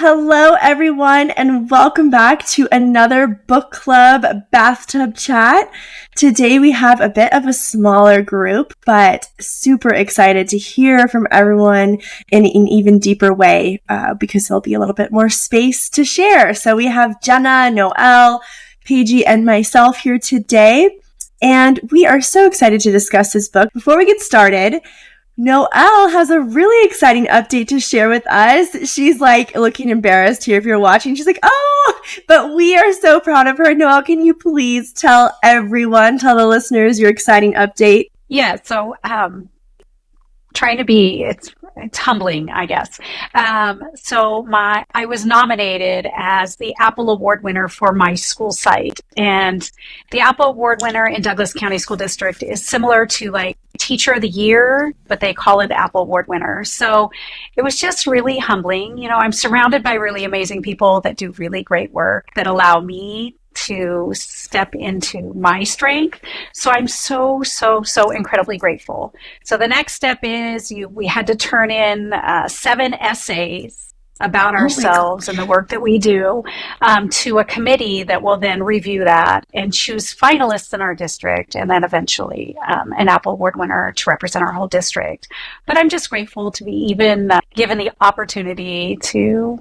Hello, everyone, and welcome back to another book club bathtub chat. Today we have a bit of a smaller group, but super excited to hear from everyone in an even deeper way because there'll be a little bit more space to share. So we have Jenna, Noelle, Paige, and myself here today, and we are so excited to discuss this book. Before we get started, Noelle has a really exciting update to share with us. She's like looking embarrassed here if you're watching. She's like, oh, but we are so proud of her. Noelle, can you please tell the listeners your exciting update? Yeah, so trying to be, it's humbling, I guess. I was nominated as the Apple Award winner for my school site. And the Apple Award winner in Douglas County School District is similar to like Teacher of the Year, but they call it the Apple Award winner. So it was just really humbling. You know, I'm surrounded by really amazing people that do really great work that allow me to step into my strength. So I'm so incredibly grateful. So the next step is we had to turn in 7 essays about ourselves and the work that we do to a committee that will then review that and choose finalists in our district and then eventually an Apple Award winner to represent our whole district. But I'm just grateful to be even given the opportunity to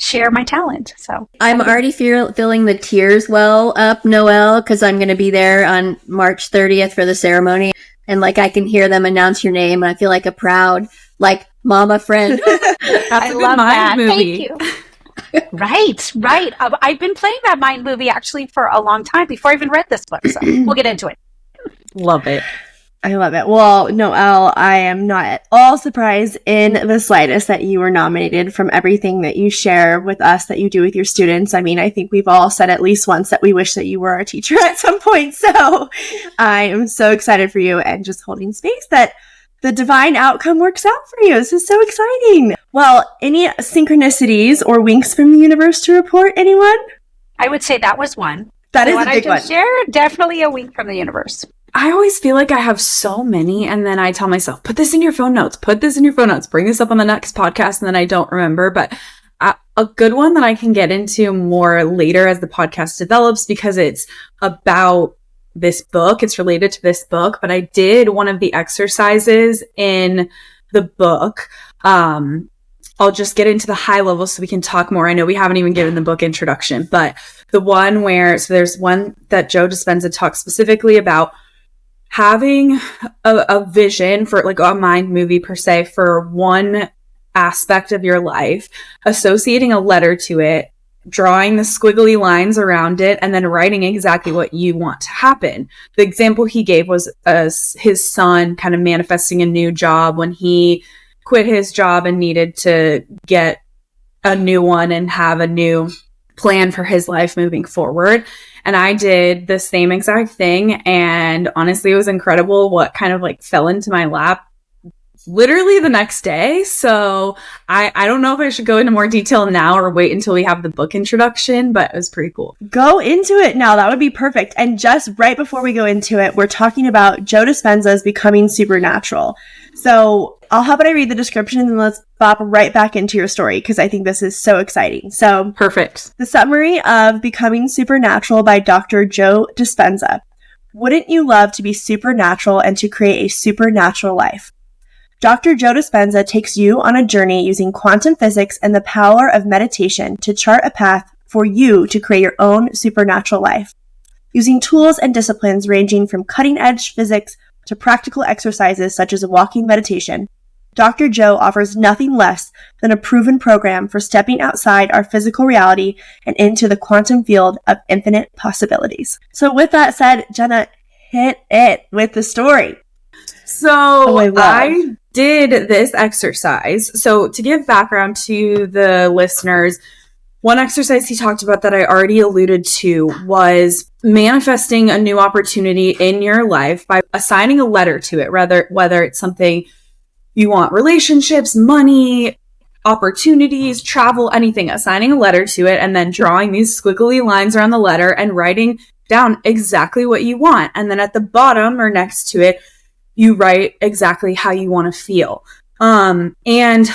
share my talent. So I'm already feeling the tears well up, Noelle, because I'm going to be there on March 30th for the ceremony. And like I can hear them announce your name, and I feel like a proud, like, mama friend. I love that. Movie. Thank you. Right. I've been playing that Mind movie actually for a long time before I even read this book. So we'll get into it. Love it. I love it. Well, Noelle, I am not at all surprised in the slightest that you were nominated from everything that you share with us, that you do with your students. I mean, I think we've all said at least once that we wish that you were a teacher at some point. So I am so excited for you and just holding space that the divine outcome works out for you. This is so exciting. Well, any synchronicities or winks from the universe to report, anyone? I would say that was one. That is a big one. Share definitely a wink from the universe. I always feel like I have so many, and then I tell myself, put this in your phone notes, bring this up on the next podcast, and then I don't remember. But a good one that I can get into more later as the podcast develops, because it's about this book. It's related to this book, but I did one of the exercises in the book. I'll just get into the high level so we can talk more. I know we haven't even given the book introduction, but the one where, so there's one that Joe Dispenza talks specifically about having a vision for like a mind movie per se for one aspect of your life, associating a letter to it, drawing the squiggly lines around it, and then writing exactly what you want to happen. The example he gave was his son kind of manifesting a new job when he quit his job and needed to get a new one and have a new plan for his life moving forward. And I did the same exact thing. And honestly, it was incredible what kind of like fell into my lap literally the next day. So I don't know if I should go into more detail now or wait until we have the book introduction, but it was pretty cool. Go into it now. That would be perfect. And just right before we go into it, we're talking about Joe Dispenza's Becoming Supernatural. So how about I read the description and then let's bop right back into your story, because I think this is so exciting. So perfect. The summary of Becoming Supernatural by Dr. Joe Dispenza. Wouldn't you love to be supernatural and to create a supernatural life? Dr. Joe Dispenza takes you on a journey using quantum physics and the power of meditation to chart a path for you to create your own supernatural life. Using tools and disciplines ranging from cutting-edge physics to practical exercises such as walking meditation, Dr. Joe offers nothing less than a proven program for stepping outside our physical reality and into the quantum field of infinite possibilities. So with that said, Jenna, hit it with the story. So I did this exercise. So to give background to the listeners, one exercise he talked about that I already alluded to was manifesting a new opportunity in your life by assigning a letter to it, whether it's something you want, relationships, money, opportunities, travel, anything, assigning a letter to it, and then drawing these squiggly lines around the letter and writing down exactly what you want. And then at the bottom or next to it, you write exactly how you want to feel. And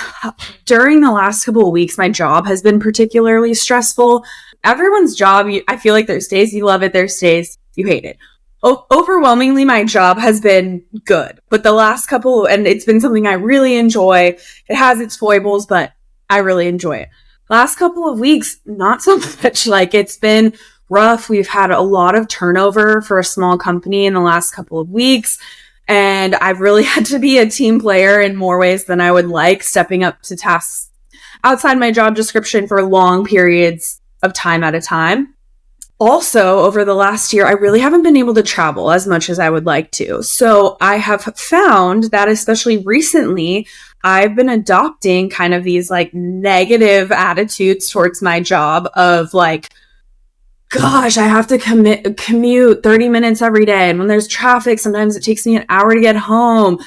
during the last couple of weeks, my job has been particularly stressful. Everyone's job, I feel like there's days you love it, there's days you hate it. Overwhelmingly, my job has been good, but the last couple, and it's been something I really enjoy. It has its foibles, but I really enjoy it. Last couple of weeks, not so much. Like, it's been rough. We've had a lot of turnover for a small company in the last couple of weeks. And I've really had to be a team player in more ways than I would like, stepping up to tasks outside my job description for long periods of time at a time. Also, over the last year, I really haven't been able to travel as much as I would like to. So I have found that, especially recently, I've been adopting kind of these like negative attitudes towards my job of like, gosh, I have to commute 30 minutes every day. And when there's traffic, sometimes it takes me an hour to get home.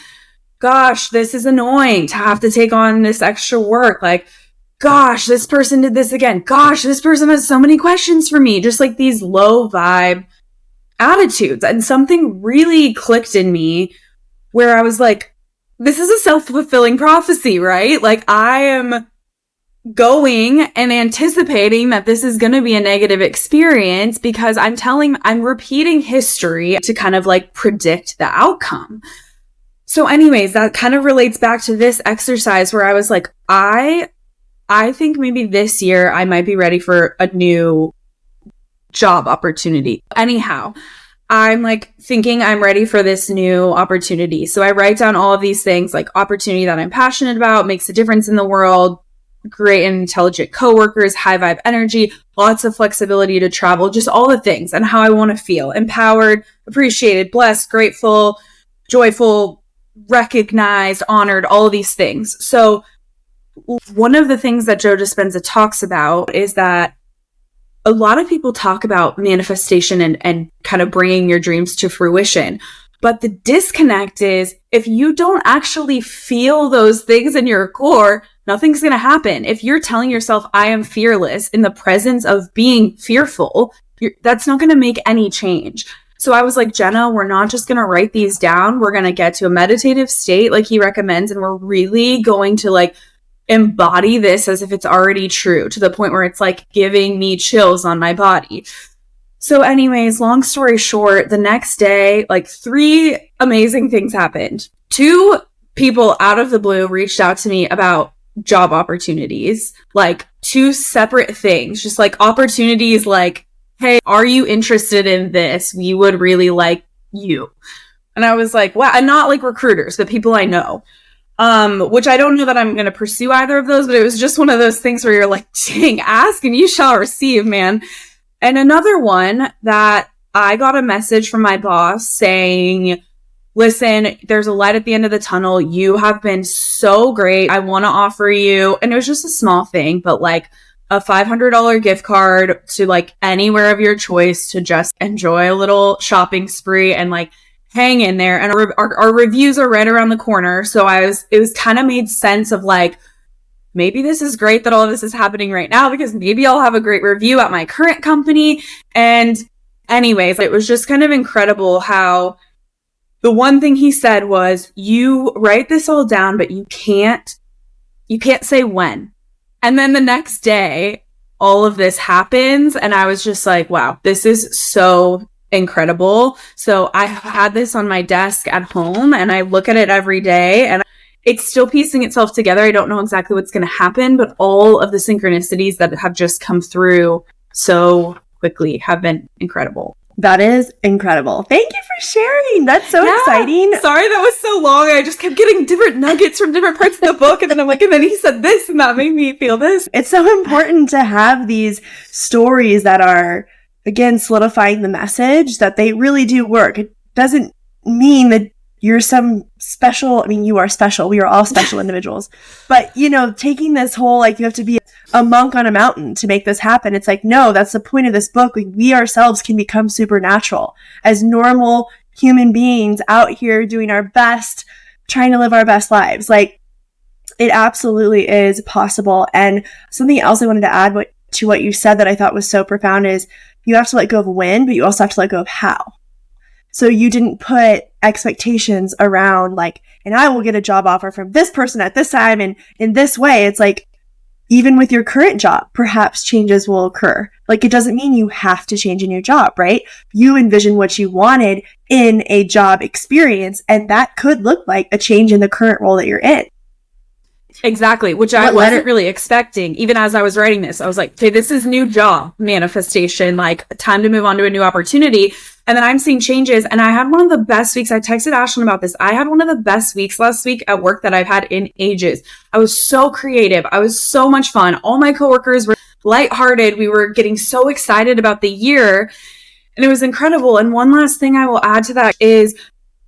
Gosh, this is annoying to have to take on this extra work. Like, gosh, this person did this again. Gosh, this person has so many questions for me. Just like these low vibe attitudes. And something really clicked in me where I was like, this is a self-fulfilling prophecy, right? Like, I am going and anticipating that this is going to be a negative experience because I'm repeating history to kind of like predict the outcome. So anyways, that kind of relates back to this exercise where I was like, I think maybe this year I might be ready for a new job opportunity. Anyhow, I'm like thinking I'm ready for this new opportunity. So I write down all of these things, like opportunity that I'm passionate about, makes a difference in the world, great and intelligent coworkers, high vibe energy, lots of flexibility to travel, just all the things and how I want to feel empowered, appreciated, blessed, grateful, joyful, recognized, honored, all of these things. So one of the things that Joe Dispenza talks about is that a lot of people talk about manifestation and kind of bringing your dreams to fruition. But the disconnect is if you don't actually feel those things in your core, nothing's going to happen. If you're telling yourself, I am fearless in the presence of being fearful, that's not going to make any change. So I was like, Jenna, we're not just going to write these down. We're going to get to a meditative state like he recommends. And we're really going to like embody this as if it's already true to the point where it's like giving me chills on my body. So anyways, long story short, the next day, like 3 amazing things happened. 2 people out of the blue reached out to me about job opportunities, like 2 separate things, just like opportunities like, hey, are you interested in this? We would really like you. And I was like, wow, and not like recruiters, but people I know. Which I don't know that I'm going to pursue either of those, but it was just one of those things where you're like, dang, ask and you shall receive, man. And another one that I got a message from my boss saying, listen, there's a light at the end of the tunnel. You have been so great. I want to offer you, and it was just a small thing, but like a $500 gift card to like anywhere of your choice to just enjoy a little shopping spree and like hang in there. And our reviews are right around the corner. So it was kind of made sense of like, maybe this is great that all of this is happening right now because maybe I'll have a great review at my current company. And anyways, it was just kind of incredible how the one thing he said was, you write this all down, but you can't say when. And then the next day, all of this happens. And I was just like, wow, this is so incredible. So I had this on my desk at home and I look at it every day and it's still piecing itself together. I don't know exactly what's going to happen, but all of the synchronicities that have just come through so quickly have been incredible. That is incredible. Thank you for sharing. That's so exciting. Sorry that was so long. I just kept getting different nuggets from different parts of the book. And then I'm like, and then he said this and that made me feel this. It's so important to have these stories that are, again, solidifying the message that they really do work. It doesn't mean that you're some special, I mean, you are special. We are all special individuals. But, you know, taking this whole, like, you have to be a monk on a mountain to make this happen. It's like, no, that's the point of this book. We ourselves can become supernatural as normal human beings out here doing our best, trying to live our best lives. Like, it absolutely is possible. And something else I wanted to add to what you said that I thought was so profound is you have to let go of when, but you also have to let go of how. So you didn't put expectations around like, and I will get a job offer from this person at this time and in this way. It's like, even with your current job, perhaps changes will occur. Like, it doesn't mean you have to change a new job, right? You envision what you wanted in a job experience, and that could look like a change in the current role that you're in. Exactly, which I wasn't really expecting. Even as I was writing this, I was like, okay, this is new job manifestation, like time to move on to a new opportunity. And then I'm seeing changes. And I had one of the best weeks. I texted Ashlyn about this. I had one of the best weeks last week at work that I've had in ages. I was so creative. I was so much fun. All my coworkers were lighthearted. We were getting so excited about the year. And it was incredible. And one last thing I will add to that is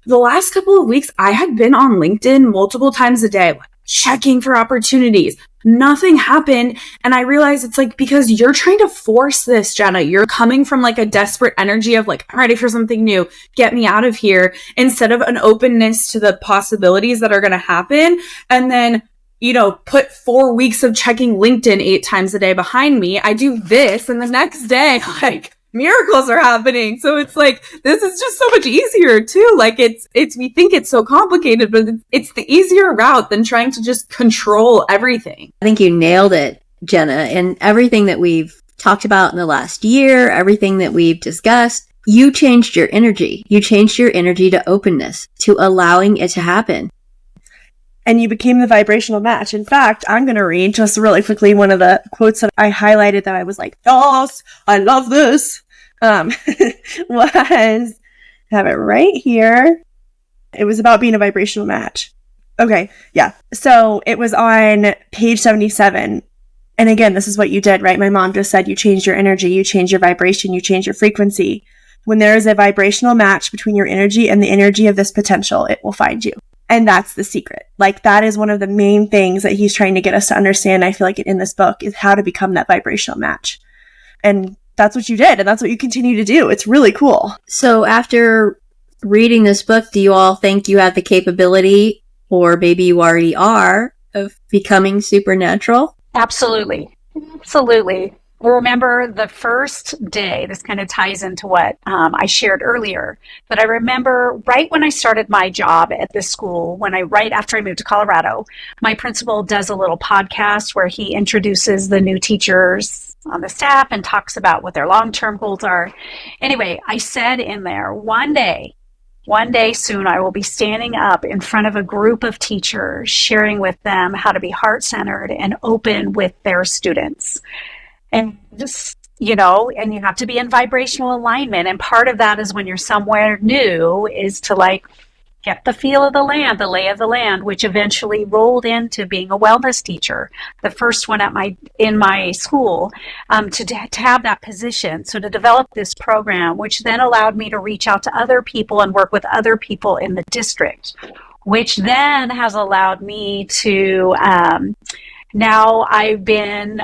the last couple of weeks, I had been on LinkedIn multiple times a day, checking for opportunities. Nothing happened. And I realized it's like, because you're trying to force this, Jenna. You're coming from like a desperate energy of like, I'm ready for something new. Get me out of here. Instead of an openness to the possibilities that are going to happen. And then, you know, put 4 weeks of checking LinkedIn 8 times a day behind me. I do this. And the next day, like, miracles are happening. So it's like, this is just so much easier too. Like it's, we think it's so complicated, but it's the easier route than trying to just control everything. I think you nailed it, Jenna. And everything that we've talked about in the last year, everything that we've discussed, you changed your energy. You changed your energy to openness, to allowing it to happen. And you became the vibrational match. In fact, I'm going to read just really quickly one of the quotes that I highlighted that I was like, yes, I love this. Was, I have it right here. It was about being a vibrational match. Okay, yeah. So it was on page 77. And again, this is what you did, right? My mom just said you changed your energy, you changed your vibration, you changed your frequency. When there is a vibrational match between your energy and the energy of this potential, it will find you. And that's the secret. Like, that is one of the main things that he's trying to get us to understand, I feel like, in this book, is how to become that vibrational match. And that's what you did, and that's what you continue to do. It's really cool. So after reading this book, do you all think you have the capability, or maybe you already are, of becoming supernatural? Absolutely. Absolutely. Remember the first day, this kind of ties into what I shared earlier, but I remember right when I started my job at this school, right after I moved to Colorado, my principal does a little podcast where he introduces the new teachers on the staff and talks about what their long-term goals are. Anyway, I said in there, one day soon, I will be standing up in front of a group of teachers, sharing with them how to be heart-centered and open with their students. And just, you know, and you have to be in vibrational alignment. And part of that is when you're somewhere new is to like get the feel of the land, the lay of the land, which eventually rolled into being a wellness teacher, the first one in my school, to have that position. So to develop this program, which then allowed me to reach out to other people and work with other people in the district, which then has allowed me to, now I've been,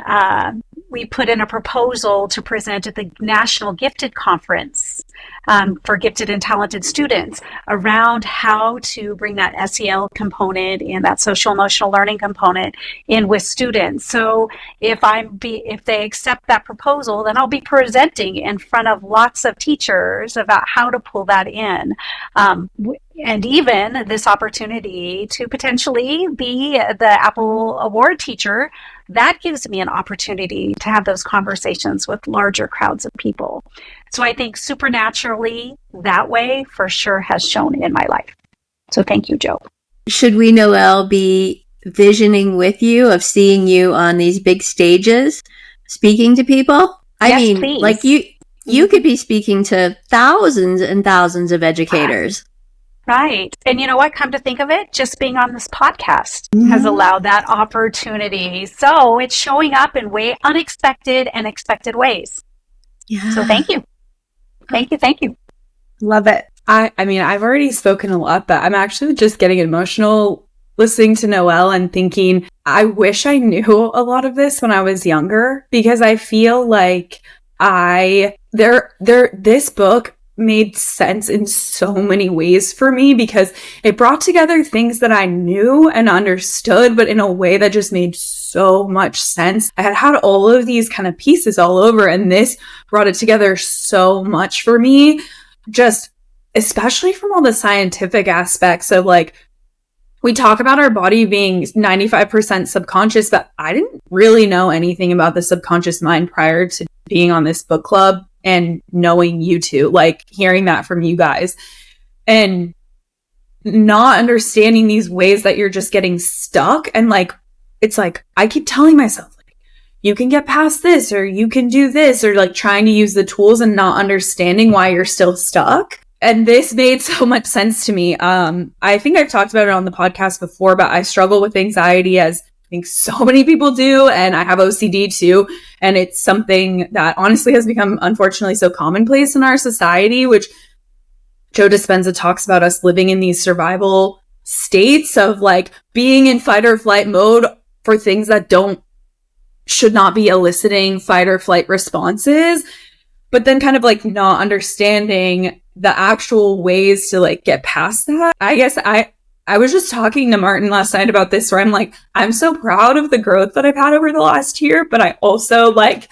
we put in a proposal to present at the National Gifted Conference for gifted and talented students around how to bring that SEL component and that social emotional learning component in with students. So if they accept that proposal, then I'll be presenting in front of lots of teachers about how to pull that in. And even this opportunity to potentially be the Apple Award teacher, that gives me an opportunity to have those conversations with larger crowds of people. So I think supernaturally that way for sure has shown in my life. So thank you, Joe. Should we, Noelle, be visioning with you of seeing you on these big stages speaking to people? Yes, I mean, please. like you could be speaking to thousands and thousands of educators. Right. And you know what? Come to think of it, just being on this podcast has allowed that opportunity. So it's showing up in unexpected and expected ways. Yeah. So thank you. Thank you. Love it. I mean, I've already spoken a lot, but I'm actually just getting emotional listening to Noelle and thinking, I wish I knew a lot of this when I was younger, because I feel like this book made sense in so many ways for me, because it brought together things that I knew and understood, but in a way that just made so much sense. I had all of these kind of pieces all over, and this brought it together so much for me. Just especially from all the scientific aspects of like, we talk about our body being 95% subconscious, but I didn't really know anything about the subconscious mind prior to being on this book club and knowing you two, like hearing that from you guys and not understanding these ways that you're just getting stuck. And like, it's like, I keep telling myself, like, you can get past this, or you can do this, or like trying to use the tools and not understanding why you're still stuck. And this made so much sense to me. I think I've talked about it on the podcast before, but I struggle with anxiety, as I think so many people do. And I have OCD too. And it's something that honestly has become, unfortunately, so commonplace in our society, which Joe Dispenza talks about us living in these survival states of like being in fight or flight mode for things that should not be eliciting fight or flight responses, but then kind of like not understanding the actual ways to like get past that. I guess I was just talking to Martin last night about this, where I'm like, I'm so proud of the growth that I've had over the last year, but I also like,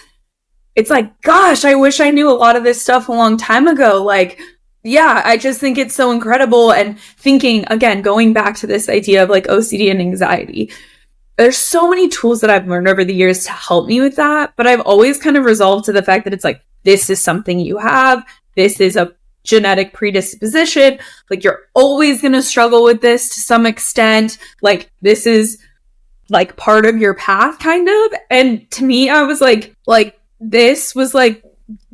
it's like, gosh, I wish I knew a lot of this stuff a long time ago. Like, yeah, I just think it's so incredible. And thinking, again, going back to this idea of like OCD and anxiety, there's so many tools that I've learned over the years to help me with that. But I've always kind of resolved to the fact that it's like, this is something you have. This is a genetic predisposition. Like, you're always going to struggle with this to some extent. Like, this is like part of your path, kind of. And to me, I was like this was like,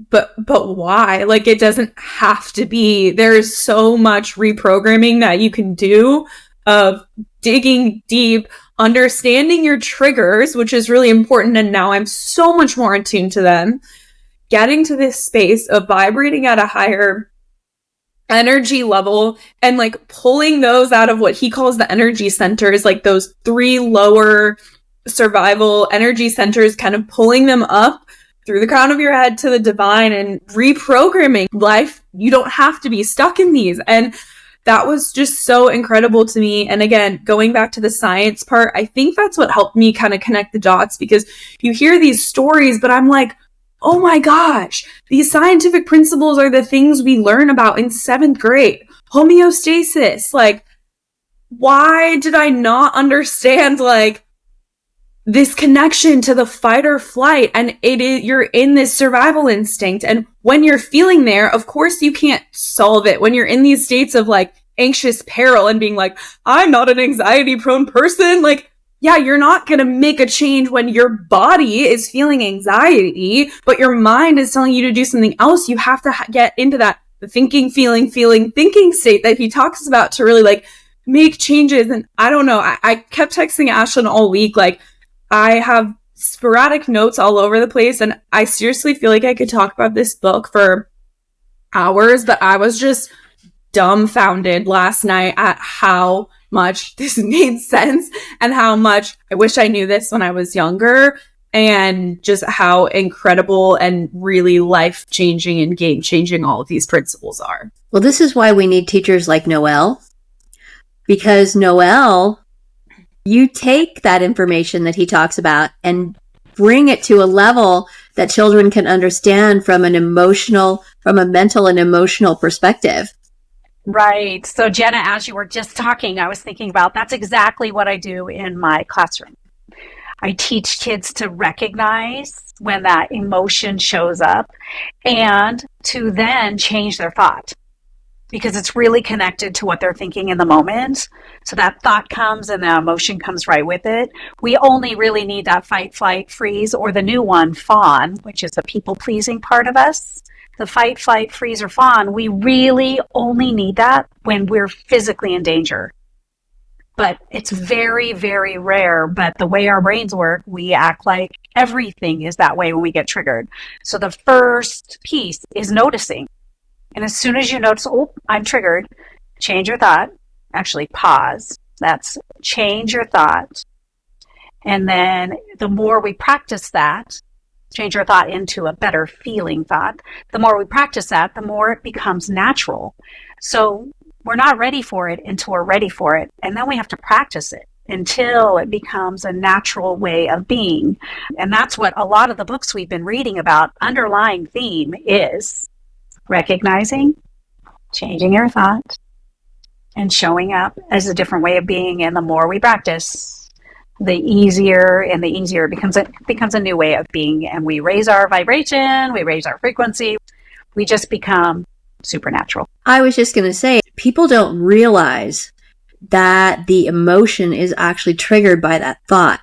but why? Like, it doesn't have to be. There's so much reprogramming that you can do of digging deep, understanding your triggers, which is really important. And now I'm so much more in tune to them, getting to this space of vibrating at a higher energy level and like pulling those out of what he calls the energy centers, like those 3 lower survival energy centers, kind of pulling them up through the crown of your head to the divine and reprogramming life. You don't have to be stuck in these. And that was just so incredible to me. And again, going back to the science part, I think that's what helped me kind of connect the dots, because you hear these stories, but I'm like, oh my gosh, these scientific principles are the things we learn about in 7th grade. Homeostasis. Like, why did I not understand like this connection to the fight or flight? And you're in this survival instinct. And when you're feeling there, of course you can't solve it. When you're in these states of like anxious peril and being like, I'm not an anxiety prone person. Like, yeah, you're not going to make a change when your body is feeling anxiety, but your mind is telling you to do something else. You have to get into that thinking, feeling, thinking state that he talks about to really like make changes. And I don't know, I kept texting Ashlyn all week, like, I have sporadic notes all over the place, and I seriously feel like I could talk about this book for hours, but I was just dumbfounded last night at how much this made sense and how much I wish I knew this when I was younger, and just how incredible and really life-changing and game-changing all of these principles are. Well, this is why we need teachers like Noelle, because Noelle, you take that information that he talks about and bring it to a level that children can understand from a mental and emotional perspective. Right. So Jenna, as you were just talking, I was thinking about that's exactly what I do in my classroom. I teach kids to recognize when that emotion shows up and to then change their thought, because it's really connected to what they're thinking in the moment. So that thought comes and the emotion comes right with it. We only really need that fight, flight, freeze, or the new one, fawn, which is the people-pleasing part of us. The fight, flight, freeze, or fawn, we really only need that when we're physically in danger. But it's very, very rare. But the way our brains work, we act like everything is that way when we get triggered. So the first piece is noticing. And as soon as you notice, oh, I'm triggered, change your thought. Actually, pause. That's change your thought. And then the more we practice that, change your thought into a better feeling thought. The more we practice that, the more it becomes natural. So we're not ready for it until we're ready for it. And then we have to practice it until it becomes a natural way of being. And that's what a lot of the books we've been reading about, underlying theme is recognizing, changing your thought and showing up as a different way of being. And the more we practice, the easier it becomes a new way of being. And we raise our vibration, we raise our frequency, we just become supernatural. I was just going to say, people don't realize that the emotion is actually triggered by that thought.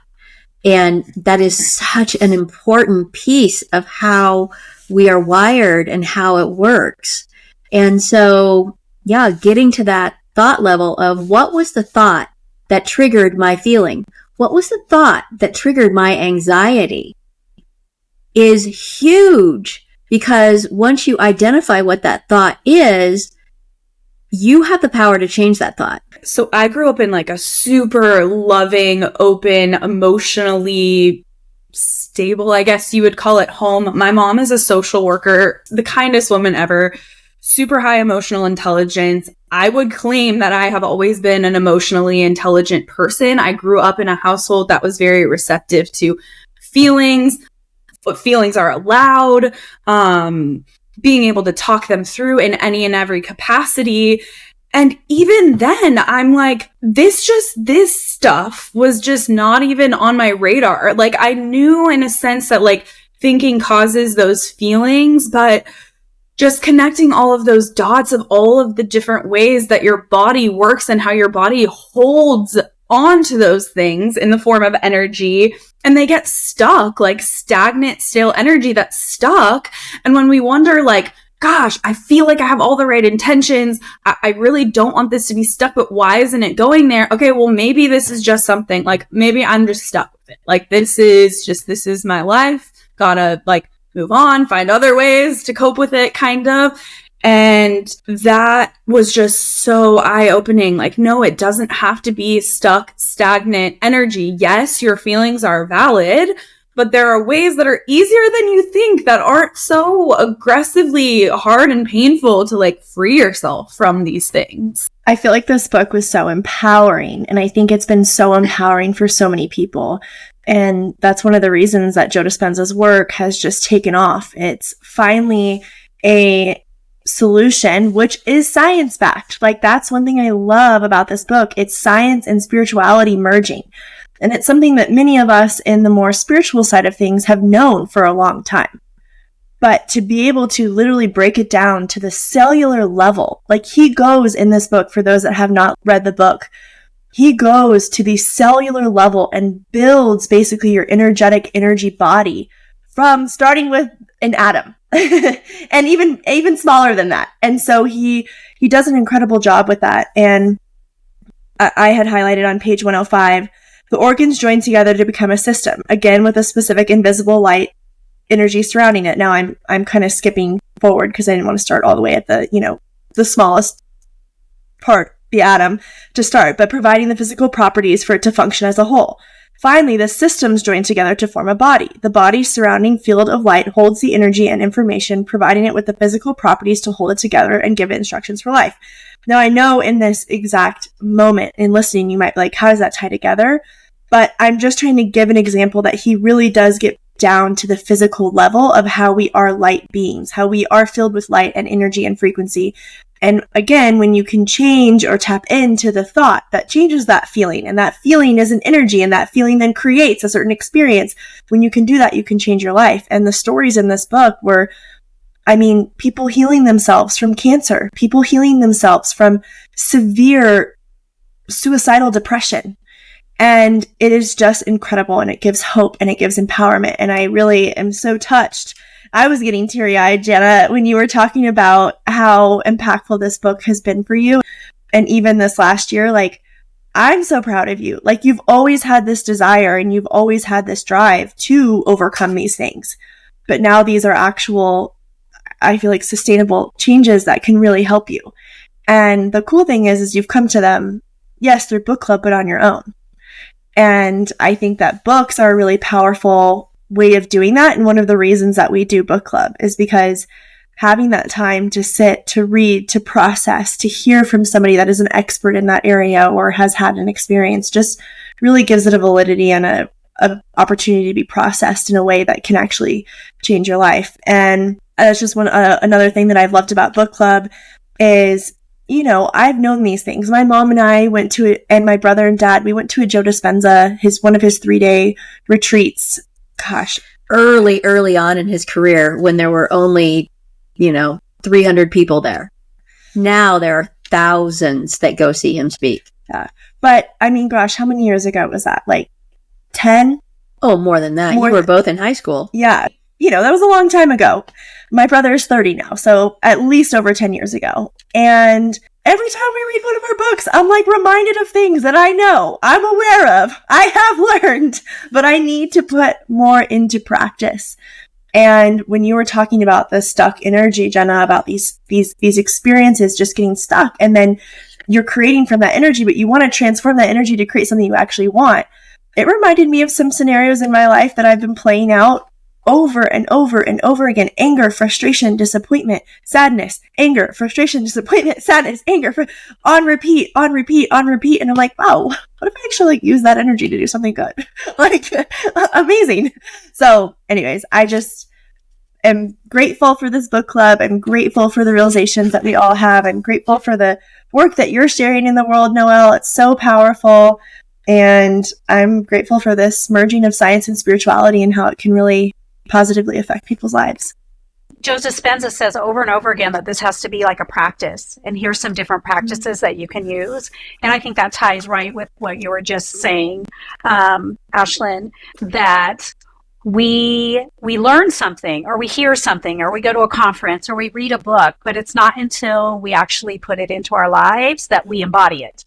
And that is such an important piece of how we are wired and how it works. And so, yeah, getting to that thought level of what was the thought that triggered my feeling? What was the thought that triggered my anxiety is huge, because once you identify what that thought is, you have the power to change that thought. So I grew up in like a super loving, open, emotionally stable, I guess you would call it, home. My mom is a social worker, the kindest woman ever, super high emotional intelligence. I would claim that I have always been an emotionally intelligent person. I grew up in a household that was very receptive to feelings, what feelings are allowed, being able to talk them through in any and every capacity. And even then, I'm like, this stuff was just not even on my radar. Like, I knew in a sense that like thinking causes those feelings, but just connecting all of those dots of all of the different ways that your body works and how your body holds onto those things in the form of energy, and they get stuck, like stagnant, stale energy that's stuck. And when we wonder, like, gosh, I feel like I have all the right intentions, I really don't want this to be stuck, but why isn't it going there? Okay, well, maybe this is just something, like, maybe I'm just stuck with it. Like, this is my life. Gotta, like, move on, find other ways to cope with it, kind of. And that was just so eye-opening. Like, no, it doesn't have to be stuck, stagnant energy. Yes, your feelings are valid, but there are ways that are easier than you think that aren't so aggressively hard and painful to like free yourself from these things. I feel like this book was so empowering, and I think it's been so empowering for so many people. And that's one of the reasons that Joe Dispenza's work has just taken off. It's finally a solution which is science-backed. Like, that's one thing I love about this book. It's science and spirituality merging. And it's something that many of us in the more spiritual side of things have known for a long time. But to be able to literally break it down to the cellular level, like he goes in this book, for those that have not read the book, he goes to the cellular level and builds basically your energetic energy body from starting with an atom and even smaller than that. And so he does an incredible job with that. And I had highlighted on page 105, the organs join together to become a system, again with a specific invisible light energy surrounding it. Now I'm kind of skipping forward because I didn't want to start all the way at the smallest part, the atom, to start, but providing the physical properties for it to function as a whole. Finally, the systems join together to form a body. The body's surrounding field of light holds the energy and information, providing it with the physical properties to hold it together and give it instructions for life. Now, I know in this exact moment in listening, you might be like, how does that tie together? But I'm just trying to give an example that he really does get down to the physical level of how we are light beings, how we are filled with light and energy and frequency. And again, when you can change or tap into the thought that changes that feeling, and that feeling is an energy, and that feeling then creates a certain experience. When you can do that, you can change your life. And the stories in this book were, people healing themselves from cancer, people healing themselves from severe suicidal depression. And it is just incredible, and it gives hope and it gives empowerment. And I really am so touched. I was getting teary-eyed, Jana, when you were talking about how impactful this book has been for you. And even this last year, like, I'm so proud of you. Like, you've always had this desire and you've always had this drive to overcome these things. But now these are actual, I feel like, sustainable changes that can really help you. And the cool thing is you've come to them, yes, through book club, but on your own. And I think that books are a really powerful way of doing that. And one of the reasons that we do book club is because having that time to sit, to read, to process, to hear from somebody that is an expert in that area or has had an experience just really gives it a validity and a opportunity to be processed in a way that can actually change your life. And that's just another thing that I've loved about book club. is, you know, I've known these things. My mom and I went to it, and my brother and dad, we went to a Joe Dispenza, one of his 3-day retreats. Gosh, early on in his career, when there were only, 300 people there. Now there are thousands that go see him speak. Yeah. But I mean, gosh, how many years ago was that? Like 10? Oh, more than that. You were both in high school. Yeah. That was a long time ago. My brother is 30 now, so at least over 10 years ago. And every time we read one of our books, I'm like reminded of things that I know, I'm aware of, I have learned, but I need to put more into practice. And when you were talking about the stuck energy, Jenna, about these experiences just getting stuck, and then you're creating from that energy, but you want to transform that energy to create something you actually want. It reminded me of some scenarios in my life that I've been playing out over and over and over again. Anger, frustration, disappointment, sadness, anger, frustration, disappointment, sadness, anger, on repeat. And I'm like, wow, what if I actually use that energy to do something good? Amazing. So anyways, I just am grateful for this book club. I'm grateful for the realizations that we all have. I'm grateful for the work that you're sharing in the world, Noelle. It's so powerful. And I'm grateful for this merging of science and spirituality and how it can really positively affect people's lives. Joe Dispenza says over and over again that this has to be like a practice. And here's some different practices that you can use. And I think that ties right with what you were just saying, Ashlyn, that we learn something, or we hear something, or we go to a conference, or we read a book, but it's not until we actually put it into our lives that we embody it.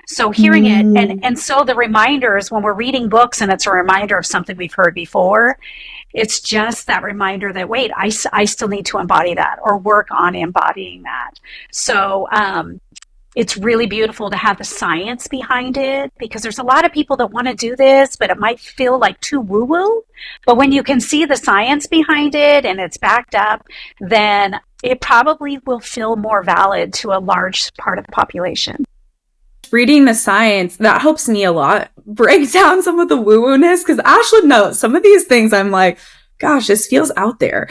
So hearing it, and so the reminders when we're reading books and it's a reminder of something we've heard before, it's just that reminder that, wait, I still need to embody that or work on embodying that. So it's really beautiful to have the science behind it, because there's a lot of people that want to do this, but it might feel like too woo-woo. But when you can see the science behind it and it's backed up, then it probably will feel more valid to a large part of the population. Reading the science, that helps me a lot break down some of the woo-woo-ness, because Ashlyn knows some of these things I'm like, gosh, this feels out there.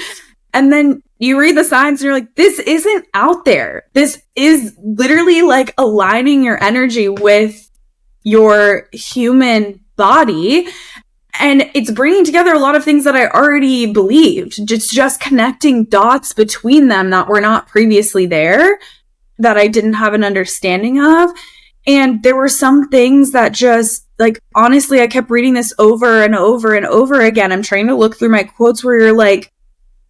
And then you read the science and you're like, this isn't out there. This is literally like aligning your energy with your human body. And it's bringing together a lot of things that I already believed, just connecting dots between them that were not previously there, that I didn't have an understanding of. And there were some things that just, like, honestly, I kept reading this over and over and over again. I'm trying to look through my quotes where you're like,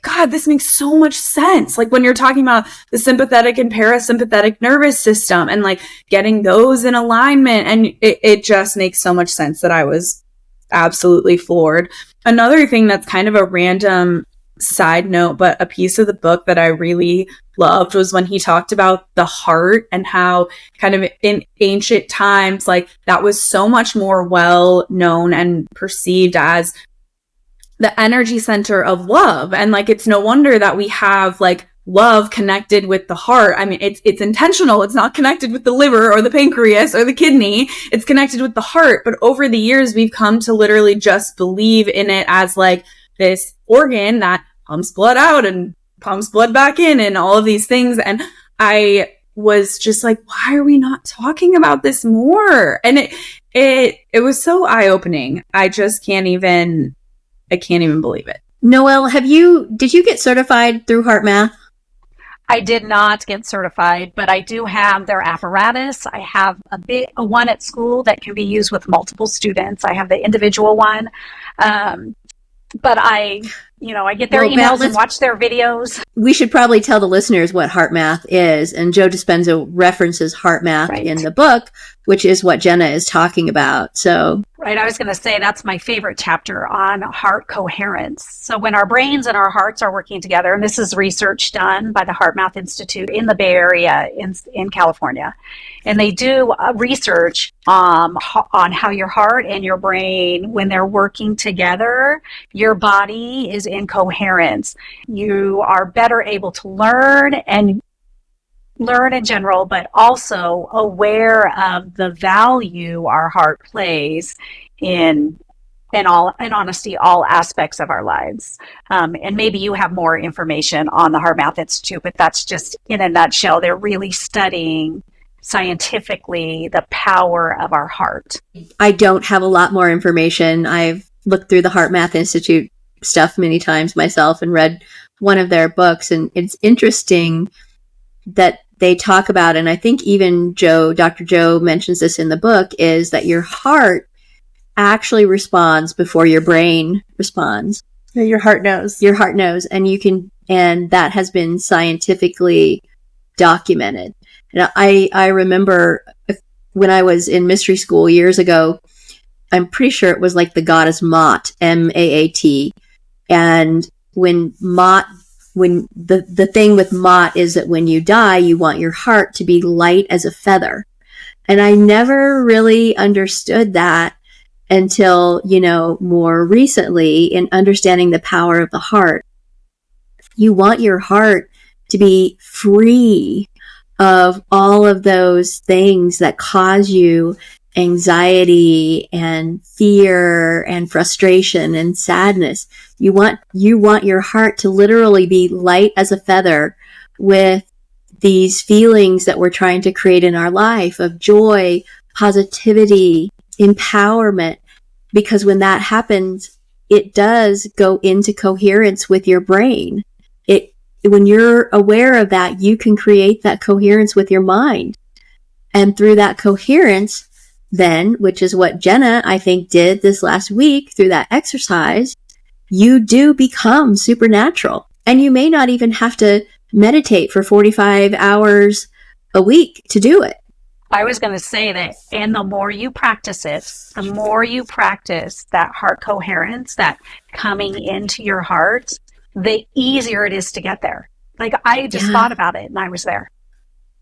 God, this makes so much sense. Like when you're talking about the sympathetic and parasympathetic nervous system and like getting those in alignment, and it just makes so much sense that I was absolutely floored. Another thing that's kind of a random side note, but a piece of the book that I really loved was when he talked about the heart and how kind of in ancient times, like that was so much more well known and perceived as the energy center of love. And like, it's no wonder that we have like love connected with the heart. I mean, it's intentional. It's not connected with the liver or the pancreas or the kidney. It's connected with the heart. But over the years, we've come to literally just believe in it as like this organ that pumps blood out and pumps blood back in and all of these things. And I was just like, why are we not talking about this more? And it was so eye-opening. I can't even believe it. Noelle, did you get certified through Heart Math? I did not get certified, but I do have their apparatus. I have a one at school that can be used with multiple students. I have the individual one. But I get their emails and watch their videos. We should probably tell the listeners what Heart Math is. And Joe Dispenza references Heart Math in the book, which is what Jenna is talking about. So, right. I was going to say that's my favorite chapter on heart coherence. So when our brains and our hearts are working together, and this is research done by the Heart Math Institute in the Bay Area in California, and they do research on how your heart and your brain, when they're working together, your body is in coherence. You are better able to learn in general, but also aware of the value our heart plays in in honesty, all aspects of our lives. And maybe you have more information on the Heart Math Institute, but that's just in a nutshell. They're really studying scientifically the power of our heart. I don't have a lot more information. I've looked through the Heart Math Institute stuff many times myself and read one of their books. And it's interesting that they talk about, and I think even Dr. Joe mentions this in the book, is that your heart actually responds before your brain responds. Your heart knows. Your heart knows. And that has been scientifically documented. And I remember when I was in mystery school years ago, I'm pretty sure it was like the goddess Maat, Maat. And when the thing with Maat is that when you die, you want your heart to be light as a feather. And I never really understood that until, more recently, in understanding the power of the heart. You want your heart to be free of all of those things that cause you anxiety and fear and frustration and sadness. You want your heart to literally be light as a feather with these feelings that we're trying to create in our life of joy, positivity, empowerment, because when that happens, it does go into coherence with your brain. When you're aware of that, you can create that coherence with your mind. And through that coherence, then, which is what Jenna, I think, did this last week through that exercise, you do become supernatural. And you may not even have to meditate for 45 hours a week to do it. I was going to say that, and the more you practice it, the more you practice that heart coherence, that coming into your heart, the easier it is to get there. Like, I just thought about it and I was there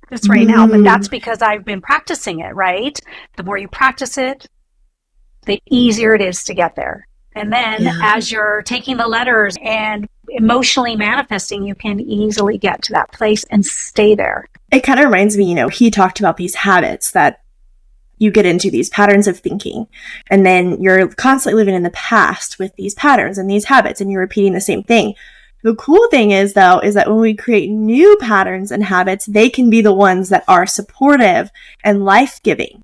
just right now, but that's because I've been practicing it, right? The more you practice it, the easier it is to get there. And then as you're taking the letters and emotionally manifesting, you can easily get to that place and stay there. It kind of reminds me, he talked about these habits that you get into, these patterns of thinking, and then you're constantly living in the past with these patterns and these habits, and you're repeating the same thing. The cool thing is, though, is that when we create new patterns and habits, they can be the ones that are supportive and life-giving.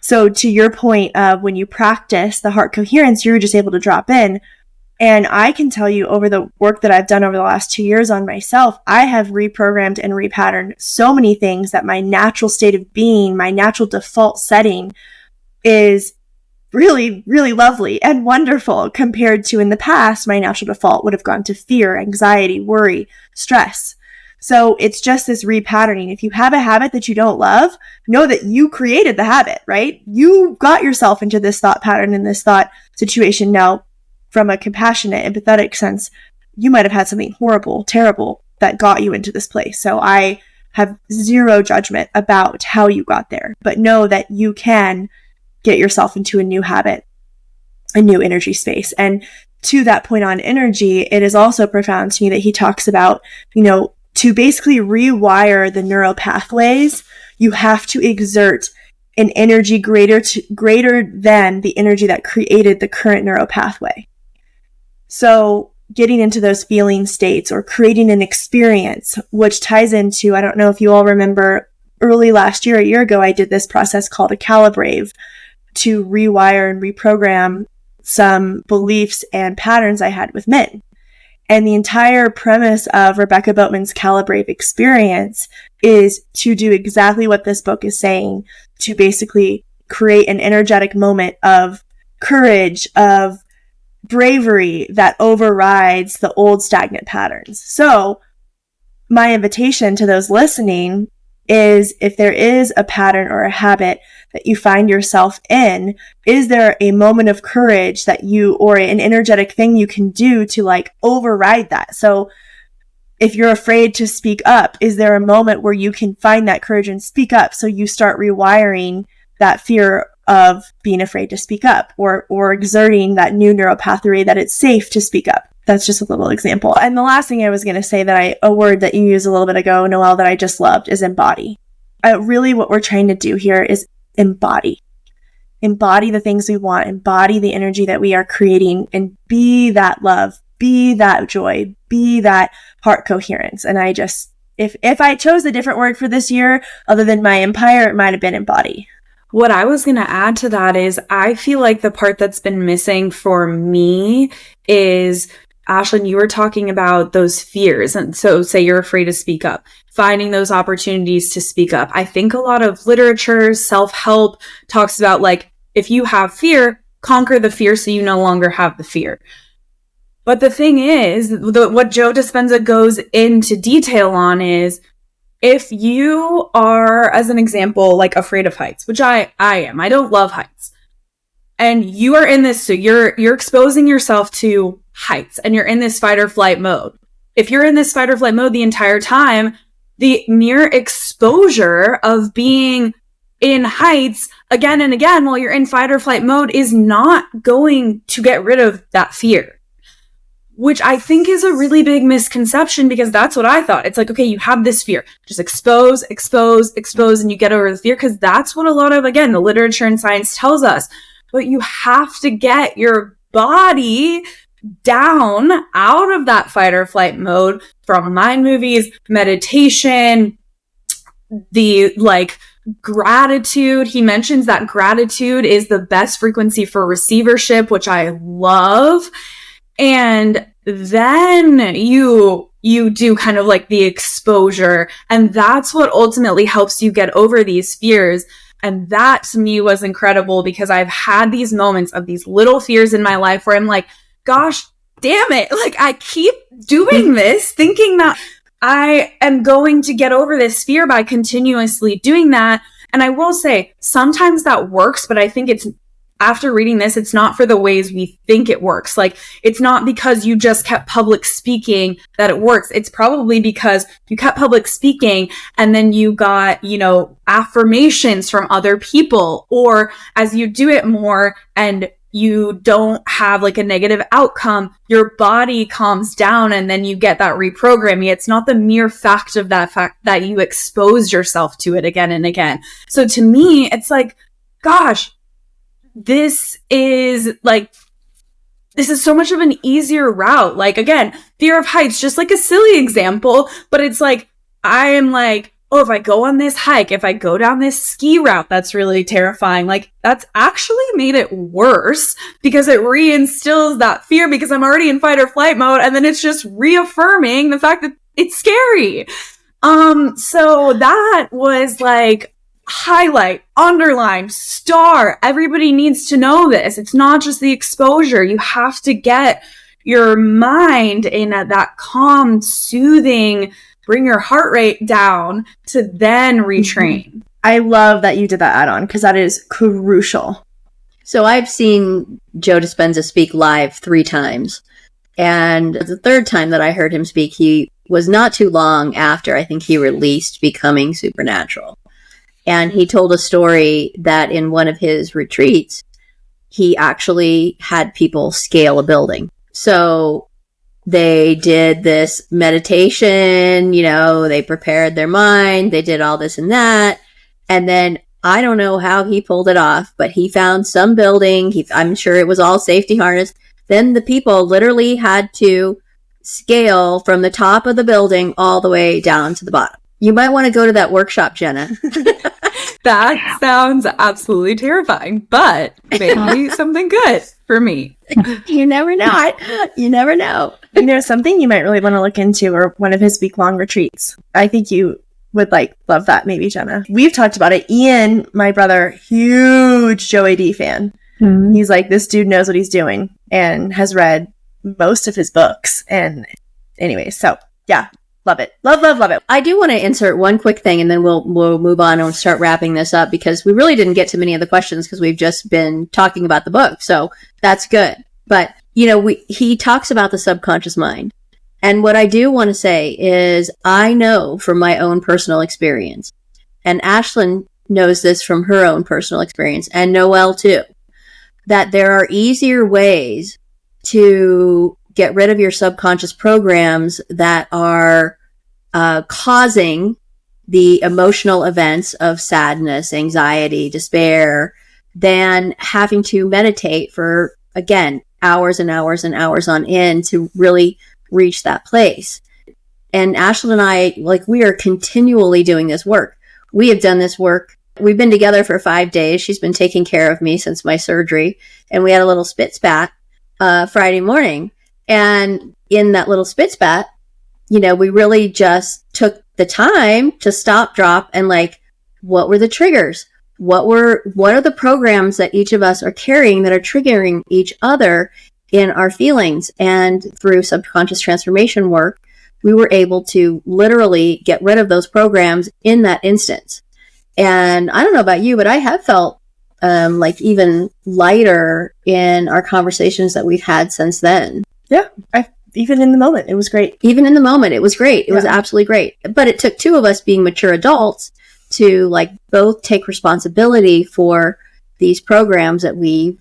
So to your point of when you practice the heart coherence, you're just able to drop in. And I can tell you, over the work that I've done over the last 2 years on myself, I have reprogrammed and repatterned so many things that my natural state of being, my natural default setting is really, really lovely and wonderful compared to in the past, my natural default would have gone to fear, anxiety, worry, stress. So it's just this repatterning. If you have a habit that you don't love, know that you created the habit, right? You got yourself into this thought pattern and this thought situation. Now, from a compassionate, empathetic sense, you might have had something horrible, terrible that got you into this place. So I have zero judgment about how you got there, but know that you can get yourself into a new habit, a new energy space. And to that point on energy, it is also profound to me that he talks about, to basically rewire the neural pathways, you have to exert an energy greater than the energy that created the current neural pathway. So getting into those feeling states or creating an experience, which ties into, I don't know if you all remember, early last year, a year ago, I did this process called a calibrate to rewire and reprogram some beliefs and patterns I had with men. And the entire premise of Rebecca Boatman's Calibrate experience is to do exactly what this book is saying, to basically create an energetic moment of courage, of bravery that overrides the old stagnant patterns. So my invitation to those listening is, if there is a pattern or a habit that you find yourself in, is there a moment of courage that you, or an energetic thing you can do to override that? So if you're afraid to speak up, is there a moment where you can find that courage and speak up? So you start rewiring that fear of being afraid to speak up, or exerting that new neural pathway that it's safe to speak up. That's just a little example. And the last thing I was going to say, a word that you used a little bit ago, Noelle, that I just loved, is embody. Really what we're trying to do here is embody. embody the things we want, embody the energy that we are creating, and be that love, be that joy, be that heart coherence. And I just, if I chose a different word for this year other than my empire, it might have been embody. What I was going to add to that is I feel like the part that's been missing for me is, Ashlyn, you were talking about those fears. And so say you're afraid to speak up, finding those opportunities to speak up. I think a lot of literature, self-help talks about like, if you have fear, conquer the fear so you no longer have the fear. But the thing is, what Joe Dispenza goes into detail on is, if you are, as an example, like afraid of heights, which I am, I don't love heights. And you are in this, so you're exposing yourself to heights and you're in this fight or flight mode. If you're in this fight or flight mode the entire time, the mere exposure of being in heights again and again while you're in fight or flight mode is not going to get rid of that fear. Which I think is a really big misconception, because that's what I thought. It's like, okay, you have this fear. Just expose, and you get over the fear, because that's what a lot of, again, the literature and science tells us. But you have to get your body down out of that fight or flight mode from mind movies, meditation, the like gratitude. He mentions that gratitude is the best frequency for receivership, which I love. And then you do kind of like the exposure, and that's what ultimately helps you get over these fears. And that to me was incredible, because I've had these moments of these little fears in my life where I'm like, gosh, damn it. Like, I keep doing this thinking that I am going to get over this fear by continuously doing that. And I will say sometimes that works, but I think it's, after reading this, it's not for the ways we think it works. Like, it's not because you just kept public speaking that it works. It's probably because you kept public speaking and then you got, affirmations from other people, or as you do it more and you don't have like a negative outcome, your body calms down and then you get that reprogramming. It's not the mere fact that you exposed yourself to it again and again. So to me, it's like, gosh, this is so much of an easier route. Like, again, fear of heights, just like a silly example, but it's like, I am like, oh, if I go on this hike, if I go down this ski route, that's really terrifying. Like, that's actually made it worse, because it reinstills that fear, because I'm already in fight or flight mode. And then it's just reaffirming the fact that it's scary. So that was like, highlight, underline, star. Everybody needs to know this. It's not just the exposure. You have to get your mind in that calm, soothing, bring your heart rate down to then retrain. I love that you did that add-on, because that is crucial. So I've seen Joe Dispenza speak live 3 times. And the third time that I heard him speak, he was not too long after I think he released Becoming Supernatural. And he told a story that in one of his retreats, he actually had people scale a building. So they did this meditation, they prepared their mind, they did all this and that. And then I don't know how he pulled it off, but he found some building. I'm sure it was all safety harness. Then the people literally had to scale from the top of the building all the way down to the bottom. You might want to go to that workshop, Jenna. That sounds absolutely terrifying, but maybe something good for me. You never know. You never know. Something you might really want to look into, or one of his week-long retreats. I think you would love that, maybe, Jenna. We've talked about it. Ian, my brother, huge Joe A.D. fan. Mm-hmm. He's like, this dude knows what he's doing and has read most of his books. And anyway, so yeah. Love it. Love it. I do want to insert one quick thing, and then we'll move on and start wrapping this up, because we really didn't get to many of the questions because we've just been talking about the book. So that's good. But, he talks about the subconscious mind. And what I do want to say is, I know from my own personal experience, and Ashlyn knows this from her own personal experience, and Noelle too, that there are easier ways to get rid of your subconscious programs that are causing the emotional events of sadness, anxiety, despair, than having to meditate for, again, hours and hours and hours on end to really reach that place. And Ashlyn and I, we are continually doing this work. We have done this work. We've been together for 5 days. She's been taking care of me since my surgery. And we had a little spit spat Friday morning. And in that little spit spat, we really just took the time to stop, drop, and what were the triggers? What are the programs that each of us are carrying that are triggering each other in our feelings? And through subconscious transformation work, we were able to literally get rid of those programs in that instance. And I don't know about you, but I have felt even lighter in our conversations that we've had since then. Yeah, even in the moment, it was great. Even in the moment, it was great. It was absolutely great. But it took two of us being mature adults to both take responsibility for these programs that we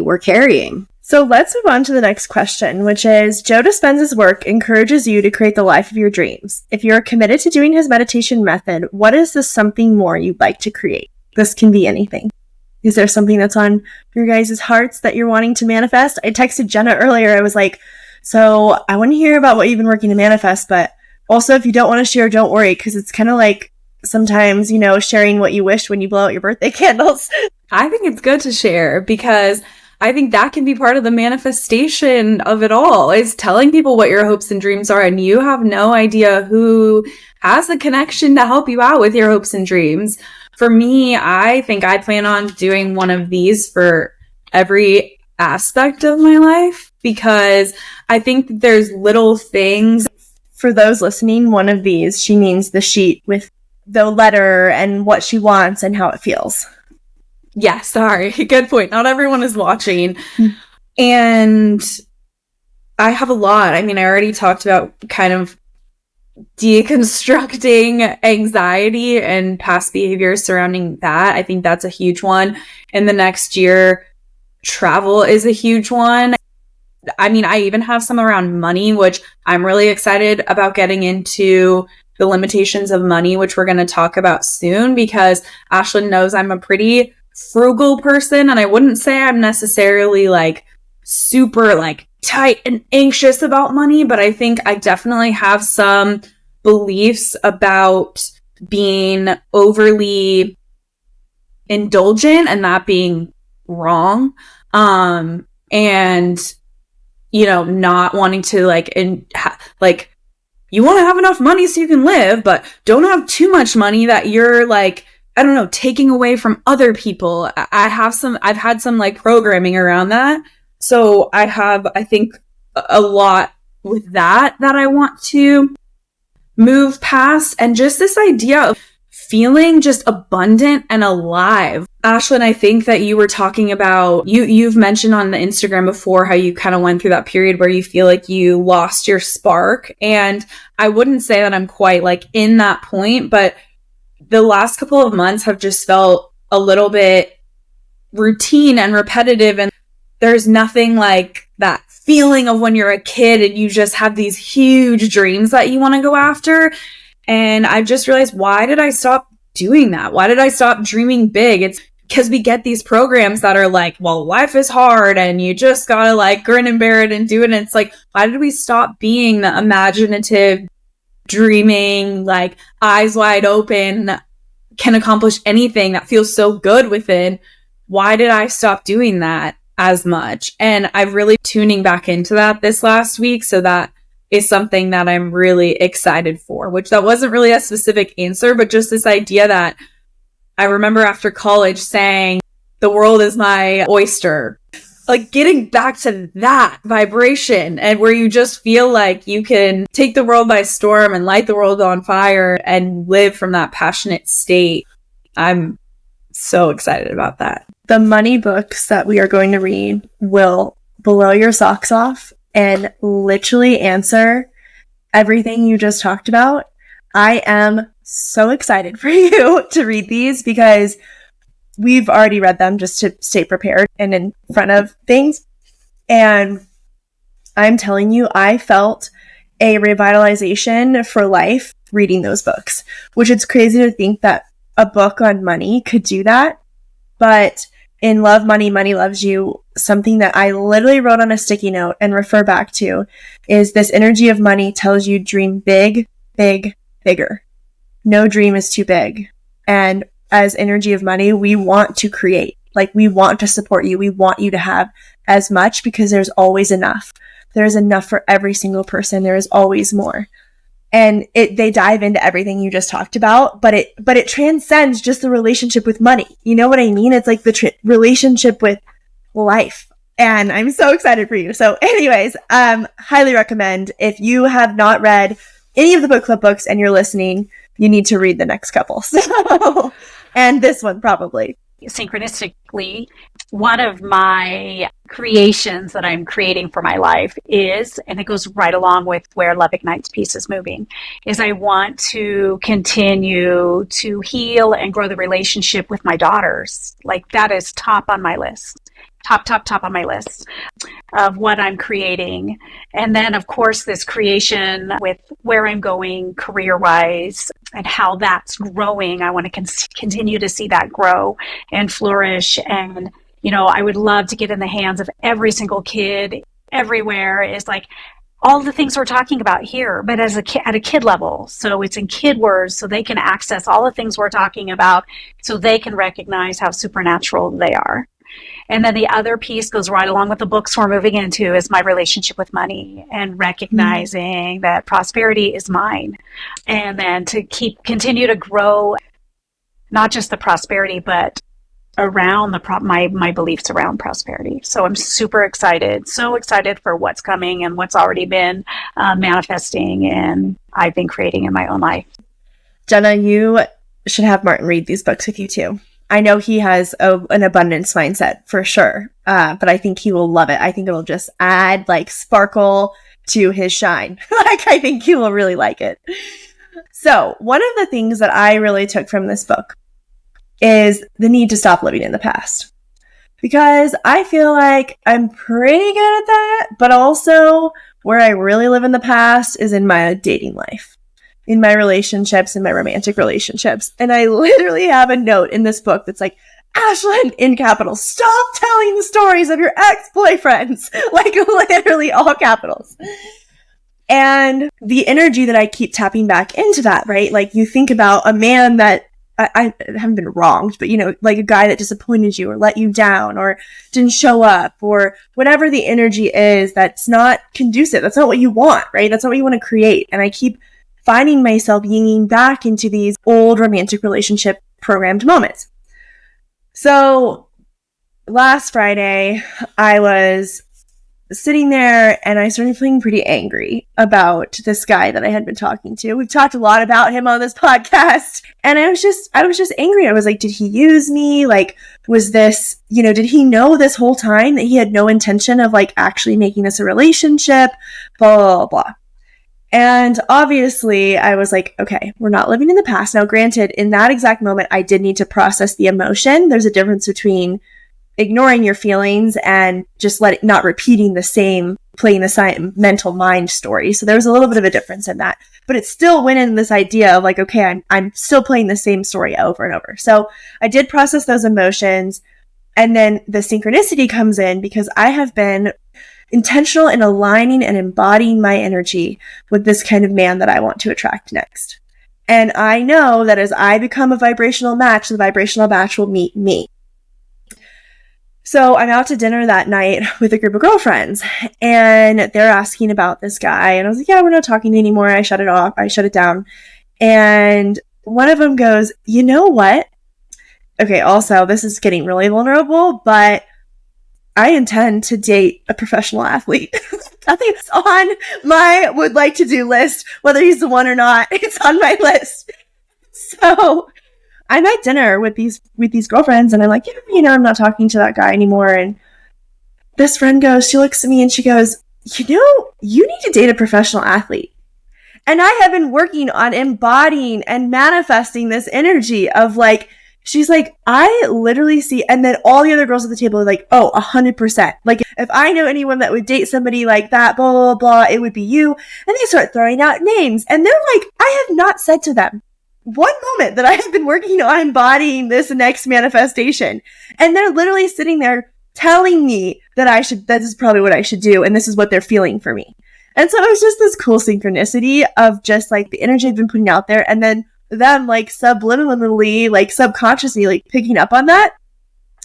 were carrying. So let's move on to the next question, which is, Joe Dispenza's work encourages you to create the life of your dreams. If you're committed to doing his meditation method, what is the something more you'd like to create? This can be anything. Is there something that's on your guys' hearts that you're wanting to manifest? I texted Jenna earlier. I was like, so I want to hear about what you've been working to manifest, but also if you don't want to share, don't worry, because it's kind of like sometimes, sharing what you wish when you blow out your birthday candles. I think it's good to share because I think that can be part of the manifestation of it all, is telling people what your hopes and dreams are, and you have no idea who has the connection to help you out with your hopes and dreams. For me, I think I plan on doing one of these for every aspect of my life because I think that there's little things. For those listening, one of these, she means the sheet with the letter and what she wants and how it feels. Yeah, sorry. Good point. Not everyone is watching. And I have a lot. I mean, I already talked about kind of deconstructing anxiety and past behaviors surrounding that. I think that's a huge one. In the next year, travel is a huge one. I mean, I even have some around money, which I'm really excited about getting into the limitations of money, which we're going to talk about soon, because Ashlyn knows I'm a pretty frugal person, and I wouldn't say I'm necessarily super tight and anxious about money, but I think I definitely have some beliefs about being overly indulgent and that being wrong. And not wanting to you want to have enough money so you can live, but don't have too much money that you're taking away from other people. I've had some programming around that. So I have, I think, a lot with that I want to move past. And just this idea of feeling just abundant and alive. Ashlyn, I think that you were talking about, you've mentioned on the Instagram before how you kind of went through that period where you feel like you lost your spark. And I wouldn't say that I'm quite in that point, but the last couple of months have just felt a little bit routine and repetitive. And there's nothing like that feeling of when you're a kid and you just have these huge dreams that you want to go after. And I've just realized, why did I stop doing that? Why did I stop dreaming big? It's because we get these programs that are well, life is hard and you just gotta grin and bear it and do it. And it's why did we stop being the imaginative, dreaming, eyes wide open, can accomplish anything that feels so good within? Why did I stop doing that as much? And I'm really tuning back into that this last week. So that is something that I'm really excited for, which that wasn't really a specific answer, but just this idea that I remember after college saying, the world is my oyster. Getting back to that vibration, and where you just feel like you can take the world by storm and light the world on fire and live from that passionate state. I'm so excited about that. The money books that we are going to read will blow your socks off and literally answer everything you just talked about. I am so excited for you to read these because we've already read them just to stay prepared and in front of things. And I'm telling you, I felt a revitalization for life reading those books, which it's crazy to think that a book on money could do that. But in Love, Money, Money Loves You, something that I literally wrote on a sticky note and refer back to is this energy of money tells you dream big, big, bigger. No dream is too big. And as energy of money, we want to create. Like, we want to support you. We want you to have as much because there's always enough. There's enough for every single person. There is always more. And they dive into everything you just talked about, but it transcends just the relationship with money. You know what I mean? It's like the relationship with life. And I'm so excited for you. So anyways, highly recommend. If you have not read any of the book club books and you're listening, you need to read the next couple. So, and this one probably. Synchronistically, one of my creations that I'm creating for my life is, and it goes right along with where Love Ignites Peace is moving, is I want to continue to heal and grow the relationship with my daughters. Like, that is top on my list. Top on my list of what I'm creating. And then, of course, this creation with where I'm going career-wise and how that's growing. I want to continue to see that grow and flourish. And, you know, I would love to get in the hands of every single kid everywhere. Is like all the things we're talking about here, but as at a kid level. So it's in kid words, so they can access all the things we're talking about, so they can recognize how supernatural they are. And then the other piece goes right along with the books we're moving into is my relationship with money and recognizing that prosperity is mine. And then to continue to grow, not just the prosperity, but around my beliefs around prosperity. So I'm super excited, so excited for what's coming and what's already been manifesting and I've been creating in my own life. Jenna, you should have Martin read these books with you too. I know he has an abundance mindset for sure, but I think he will love it. I think it will just add like sparkle to his shine. Like, I think he will really like it. So one of the things that I really took from this book is the need to stop living in the past, because I feel like I'm pretty good at that, but also where I really live in the past is in my dating life, in my relationships, in my romantic relationships. And I literally have a note in this book that's like, Ashlyn, in capitals, stop telling the stories of your ex-boyfriends. Like, literally all capitals. And the energy that I keep tapping back into that, right? Like, you think about a man that I haven't been wronged, but, you know, like a guy that disappointed you or let you down or didn't show up or whatever the energy is that's not conducive. That's not what you want, right? That's not what you want to create. And I keep finding myself yinging back into these old romantic relationship programmed moments. So last Friday, I was sitting there and I started feeling pretty angry about this guy that I had been talking to. We've talked a lot about him on this podcast. And I was just angry. I was like, did he use me? Like, was this, you know, did he know this whole time that he had no intention of like actually making this a relationship? Blah, blah, blah. And obviously I was like, okay, we're not living in the past. Now, granted, in that exact moment, I did need to process the emotion. There's a difference between ignoring your feelings and just not repeating the same, playing the same mental mind story. So there was a little bit of a difference in that, but it still went in this idea of like, okay, I'm still playing the same story over and over. So I did process those emotions. And then the synchronicity comes in because I have been intentional in aligning and embodying my energy with this kind of man that I want to attract next. And I know that as I become a vibrational match, the vibrational match will meet me. So I'm out to dinner that night with a group of girlfriends and they're asking about this guy. And I was like, yeah, we're not talking anymore. I shut it off. I shut it down. And one of them goes, you know what? Okay, also, this is getting really vulnerable, but I intend to date a professional athlete. I think it's on my would like to do list, whether he's the one or not. It's on my list. So I'm at dinner with these girlfriends and I'm like, yeah, you know, I'm not talking to that guy anymore. And this friend she looks at me and she goes, you know, you need to date a professional athlete. And I have been working on embodying and manifesting this energy of like, she's like, I literally see, and then all the other girls at the table are like, oh, 100%. Like, if I know anyone that would date somebody like that, blah, blah, blah, it would be you. And they start throwing out names. And they're like, I have not said to them 1 moment that I have been working on embodying this next manifestation. And they're literally sitting there telling me that this is probably what I should do. And this is what they're feeling for me. And so it was just this cool synchronicity of just like the energy I've been putting out there. And then them like subliminally, like subconsciously, like picking up on that.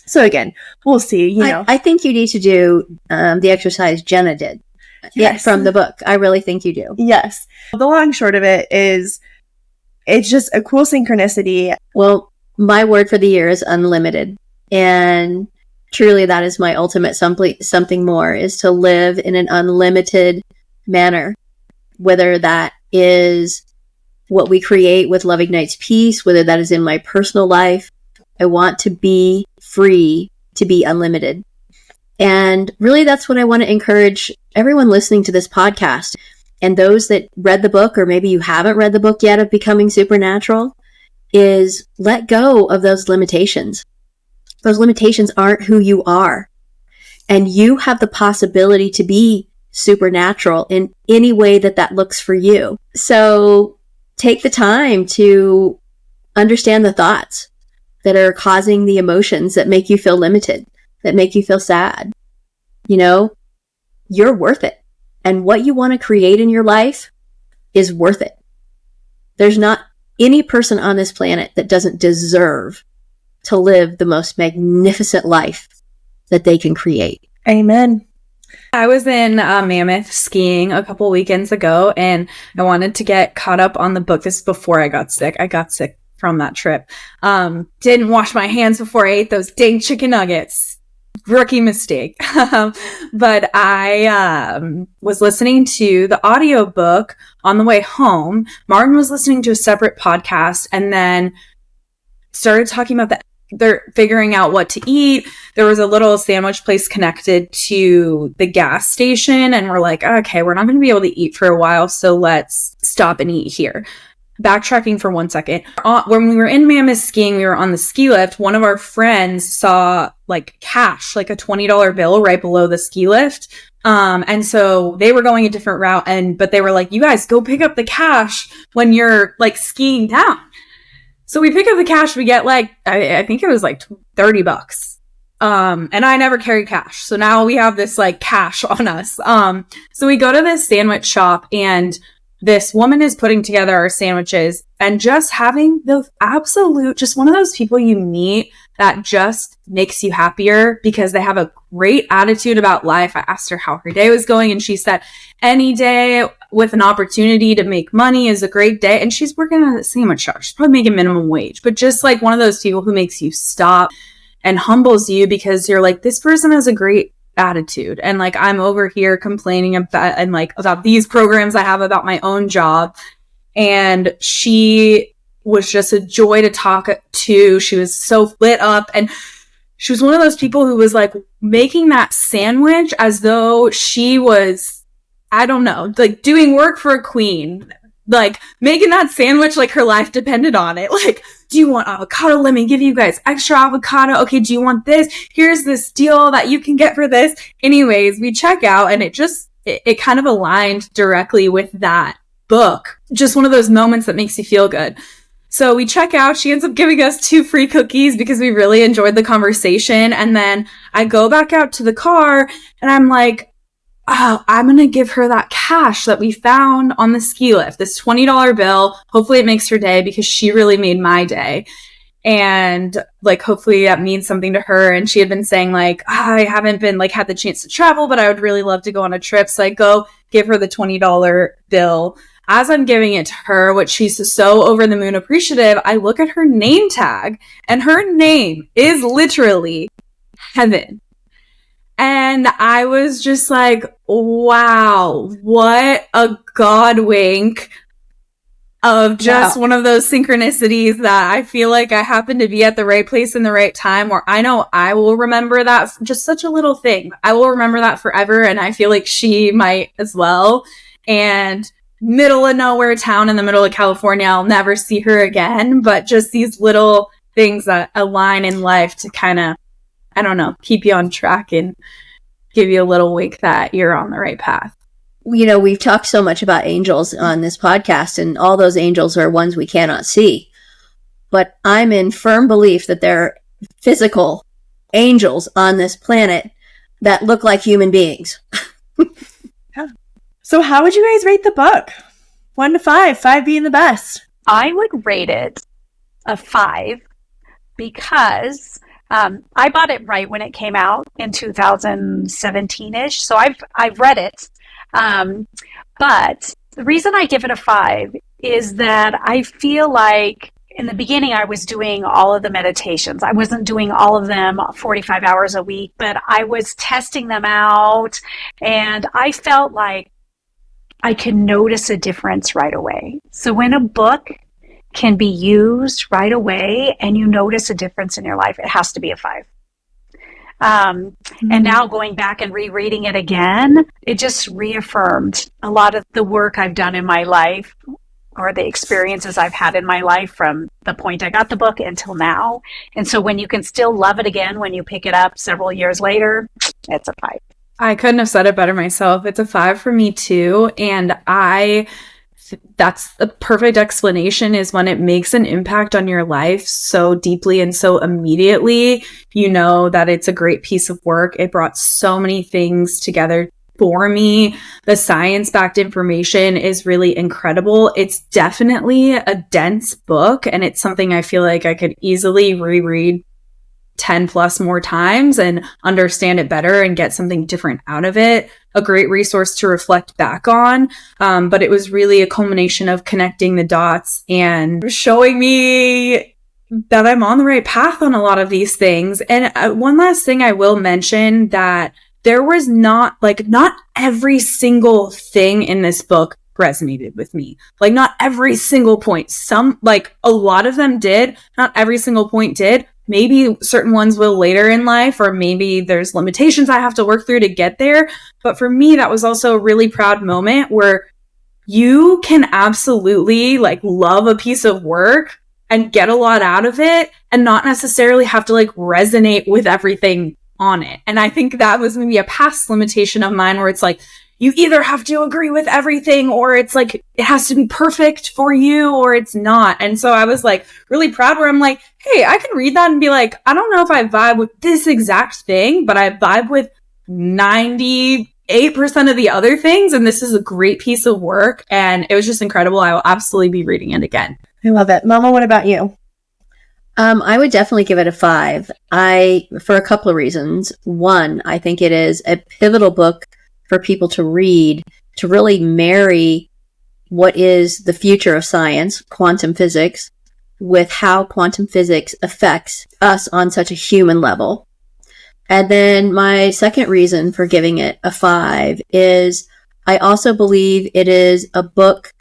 So again, we'll see, you know. I think you need to do the exercise Jenna did. Yes. From the book. I really think you do. Yes. The long and short of it is it's just a cool synchronicity. Well, my word for the year is unlimited. And truly that is my ultimate something more, is to live in an unlimited manner. Whether that is what we create with Love Ignites Peace, whether that is in my personal life. I want to be free to be unlimited. And really that's what I want to encourage everyone listening to this podcast. And those that read the book, or maybe you haven't read the book yet of Becoming Supernatural, is let go of those limitations. Those limitations aren't who you are. And you have the possibility to be supernatural in any way that looks for you. So take the time to understand the thoughts that are causing the emotions that make you feel limited, that make you feel sad. You know, you're worth it. And what you want to create in your life is worth it. There's not any person on this planet that doesn't deserve to live the most magnificent life that they can create. Amen. I was in Mammoth skiing a couple weekends ago, and I wanted to get caught up on the book. This is before I got sick. I got sick from that trip. Didn't wash my hands before I ate those dang chicken nuggets. Rookie mistake. But I was listening to the audiobook on the way home. Martin was listening to a separate podcast and then started talking about they're figuring out what to eat. There was a little sandwich place connected to the gas station, and we're like, okay, we're not going to be able to eat for a while, so let's stop and eat here. Backtracking for 1 second. When we were in Mammoth skiing, we were on the ski lift. One of our friends saw like cash, like a $20 bill right below the ski lift. And so they were going a different route, but they were like, you guys go pick up the cash when you're like skiing down. So we pick up the cash, we get like, I think it was like $30. And I never carry cash. So now we have this like cash on us. So we go to this sandwich shop, and this woman is putting together our sandwiches, and just having the absolute, just one of those people you meet that just makes you happier because they have a great attitude about life. I asked her how her day was going, and she said any day with an opportunity to make money is a great day. And she's working at a sandwich shop. She's probably making minimum wage, but just like one of those people who makes you stop and humbles you because you're like, this person has a great attitude. And like, I'm over here complaining about these programs I have about my own job. And she was just a joy to talk to. She was so lit up, and she was one of those people who was like making that sandwich as though she was, I don't know, like doing work for a queen, like making that sandwich like her life depended on it. Like, do you want avocado? Let me give you guys extra avocado. Okay, do you want this? Here's this deal that you can get for this. Anyways, we check out, and it kind of aligned directly with that book. Just one of those moments that makes you feel good. So we check out. She ends up giving us 2 free cookies because we really enjoyed the conversation. And then I go back out to the car, and I'm like, oh, I'm going to give her that cash that we found on the ski lift, this $20 bill. Hopefully it makes her day because she really made my day. And like, hopefully that means something to her. And she had been saying like, I haven't been like had the chance to travel, but I would really love to go on a trip. So I go give her the $20 bill. As I'm giving it to her, which she's so over the moon appreciative, I look at her name tag, and her name is literally Heaven. And I was just like, wow, what a God wink of just one of those synchronicities that I feel like I happen to be at the right place in the right time, where I know I will remember that, just such a little thing. I will remember that forever, and I feel like she might as well. And middle of nowhere town in the middle of California, I'll never see her again, but just these little things that align in life to kind of, I don't know, keep you on track and give you a little wink that you're on the right path. You know, we've talked so much about angels on this podcast, and all those angels are ones we cannot see. but I'm in firm belief that there are physical angels on this planet that look like human beings. Yeah. So how would you guys rate the book? 1 to 5, 5 being the best. I would rate it a 5 because I bought it right when it came out in 2017-ish. So I've read it. But the reason I give it a 5 is that I feel like in the beginning I was doing all of the meditations. I wasn't doing all of them 45 hours a week, but I was testing them out, and I felt like I could notice a difference right away. So when a book can be used right away and you notice a difference in your life, it has to be a 5. And now going back and rereading it again, it just reaffirmed a lot of the work I've done in my life, or the experiences I've had in my life from the point I got the book until now. And so when you can still love it again when you pick it up several years later, it's a 5. I couldn't have said it better myself. It's a 5 for me too. And that's the perfect explanation, is when it makes an impact on your life so deeply and so immediately, you know that it's a great piece of work. It brought so many things together for me. The science-backed information is really incredible. It's definitely a dense book, and it's something I feel like I could easily reread 10 plus more times and understand it better and get something different out of it. A great resource to reflect back on. But it was really a culmination of connecting the dots and showing me that I'm on the right path on a lot of these things. And one last thing I will mention, that there was not every single thing in this book resonated with me. Like, not every single point. A lot of them did. Not every single point did. Maybe certain ones will later in life, or maybe there's limitations I have to work through to get there. But for me, that was also a really proud moment where you can absolutely love a piece of work and get a lot out of it and not necessarily have to resonate with everything on it. And I think that was maybe a past limitation of mine, where it's you either have to agree with everything, or it's it has to be perfect for you, or it's not. And so I was really proud, where I'm hey, I can read that and be I don't know if I vibe with this exact thing, but I vibe with 98% of the other things. And this is a great piece of work. And it was just incredible. I will absolutely be reading it again. I love it. Mama, what about you? I would definitely give it a 5. For a couple of reasons. One, I think it is a pivotal book for people to read, to really marry what is the future of science, quantum physics, with how quantum physics affects us on such a human level. And then my second reason for giving it a 5 is I also believe it is a book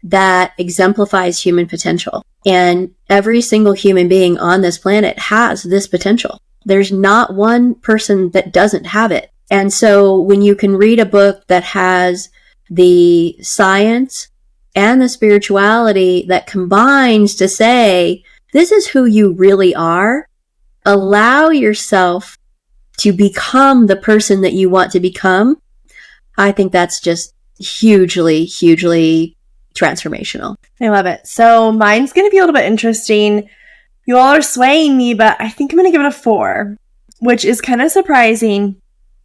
that exemplifies human potential. And every single human being on this planet has this potential. There's not one person that doesn't have it. And so when you can read a book that has the science and the spirituality that combines to say, this is who you really are, allow yourself to become the person that you want to become, I think that's just hugely, hugely transformational. I love it. So mine's going to be a little bit interesting. You all are swaying me, but I think I'm going to give it a 4, which is kind of surprising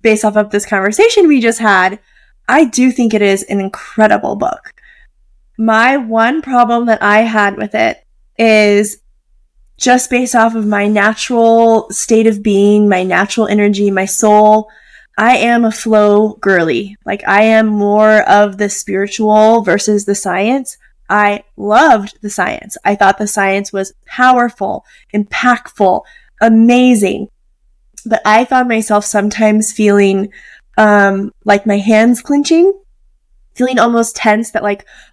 based off of this conversation we just had. I do think it is an incredible book. My one problem that I had with it is just based off of my natural state of being, my natural energy, my soul. I am a flow girly. I am more of the spiritual versus the science. I loved the science. I thought the science was powerful, impactful, amazing. But I found myself sometimes feeling my hands clenching, feeling almost tense, that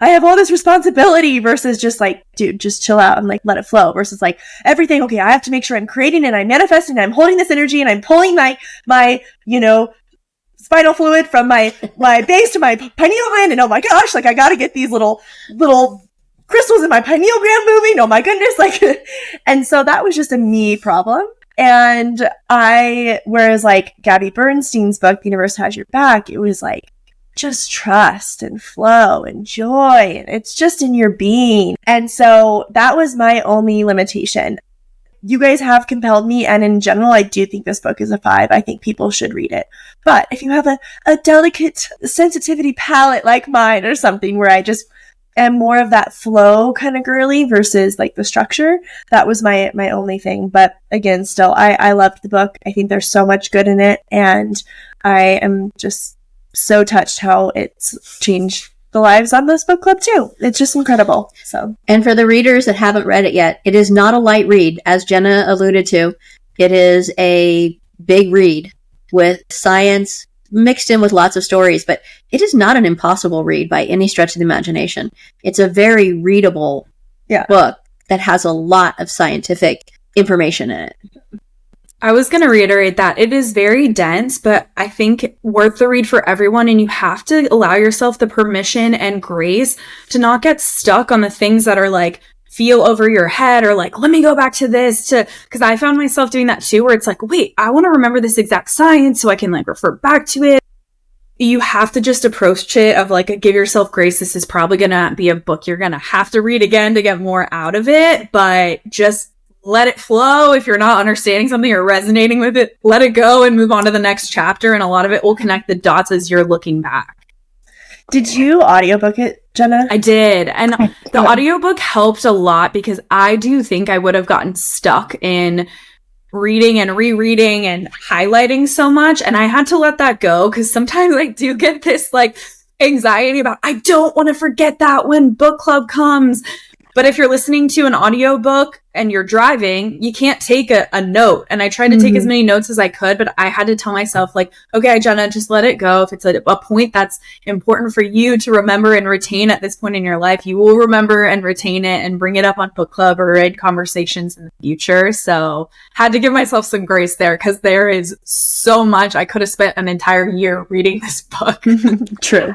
I have all this responsibility, versus just dude, just chill out and let it flow, versus everything, okay, I have to make sure I'm creating and I'm manifesting and I'm holding this energy and I'm pulling my spinal fluid from my base to my pineal gland, and oh my gosh, I gotta get these little crystals in my pineal gland moving, oh my goodness, and so that was just a me problem. And whereas Gabby Bernstein's book, The Universe Has Your Back, it was just trust and flow and joy. And it's just in your being. And so that was my only limitation. You guys have compelled me, and in general, I do think this book is a 5. I think people should read it. But if you have a delicate sensitivity palette like mine or something where I just am more of that flow kind of girly versus like the structure, that was my only thing. But again, still, I loved the book. I think there's so much good in it, and I am just so touched how it's changed the lives on this book club too. It's just incredible. So, and for the readers that haven't read it yet, it is not a light read, as Jenna alluded to. It is a big read with science mixed in with lots of stories, but it is not an impossible read by any stretch of the imagination. It's a very readable book that has a lot of scientific information in it. I was going to reiterate that it is very dense, but I think worth the read for everyone. And you have to allow yourself the permission and grace to not get stuck on the things that are like feel over your head or like, let me go back to this because I found myself doing that too, where it's like, wait, I want to remember this exact science so I can like refer back to it. You have to just approach it of like, give yourself grace. This is probably going to be a book you're going to have to read again to get more out of it, but just let it flow. If you're not understanding something or resonating with it, let it go and move on to the next chapter. And a lot of it will connect the dots as you're looking back. Did you audiobook it, Jenna? I did. And the audiobook helped a lot because I do think I would have gotten stuck in reading and rereading and highlighting so much. And I had to let that go because sometimes I do get this like anxiety about, I don't want to forget that when book club comes. But if you're listening to an audiobook and you're driving, you can't take a note. And I tried to take as many notes as I could, but I had to tell myself like, okay, Jenna, just let it go. If it's a point that's important for you to remember and retain at this point in your life, you will remember and retain it and bring it up on book club or in conversations in the future. So had to give myself some grace there because there is so much. I could have spent an entire year reading this book. True.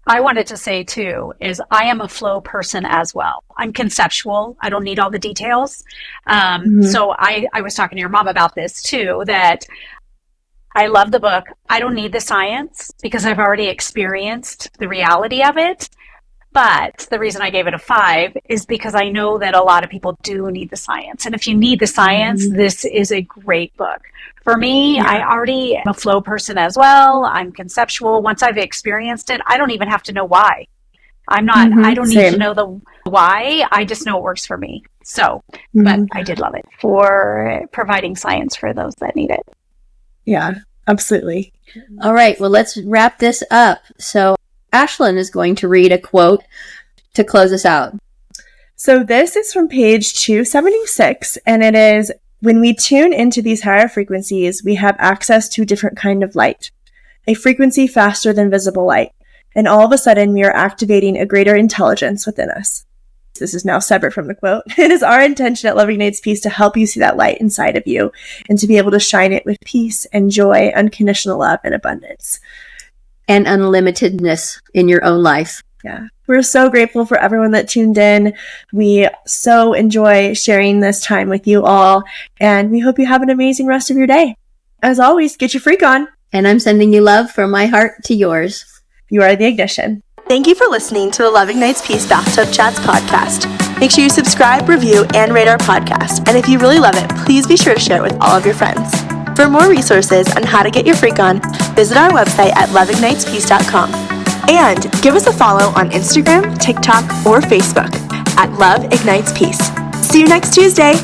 I wanted to say too, is I am a flow person as well. I'm conceptual. I don't need all the details. So I was talking to your mom about this too, that I love the book. I don't need the science because I've already experienced the reality of it. But the reason I gave it a 5 is because I know that a lot of people do need the science. And if you need the science, this is a great book. For me, I already am a flow person as well. I'm conceptual. Once I've experienced it, I don't even have to know why. I don't need to know the why. I just know it works for me. So, but I did love it for providing science for those that need it. Yeah, absolutely. All right. Well, let's wrap this up. So Ashlyn is going to read a quote to close us out. So this is from page 276, and it is, when we tune into these higher frequencies, we have access to a different kind of light, a frequency faster than visible light. And all of a sudden, we are activating a greater intelligence within us. This is now separate from the quote. It is our intention at Loving Knight's Peace to help you see that light inside of you and to be able to shine it with peace and joy, unconditional love, and abundance. And unlimitedness in your own life. Yeah. We're so grateful for everyone that tuned in. We so enjoy sharing this time with you all, and we hope you have an amazing rest of your day. As always, get your freak on. And I'm sending you love from my heart to yours. You are the ignition. Thank you for listening to the Loving Knight's Peace Bathtub Chats podcast. Make sure you subscribe, review, and rate our podcast. And if you really love it, please be sure to share it with all of your friends. For more resources on how to get your freak on, visit our website at lovingnightspeace.com. And give us a follow on Instagram, TikTok, or Facebook at Love Ignites Peace. See you next Tuesday.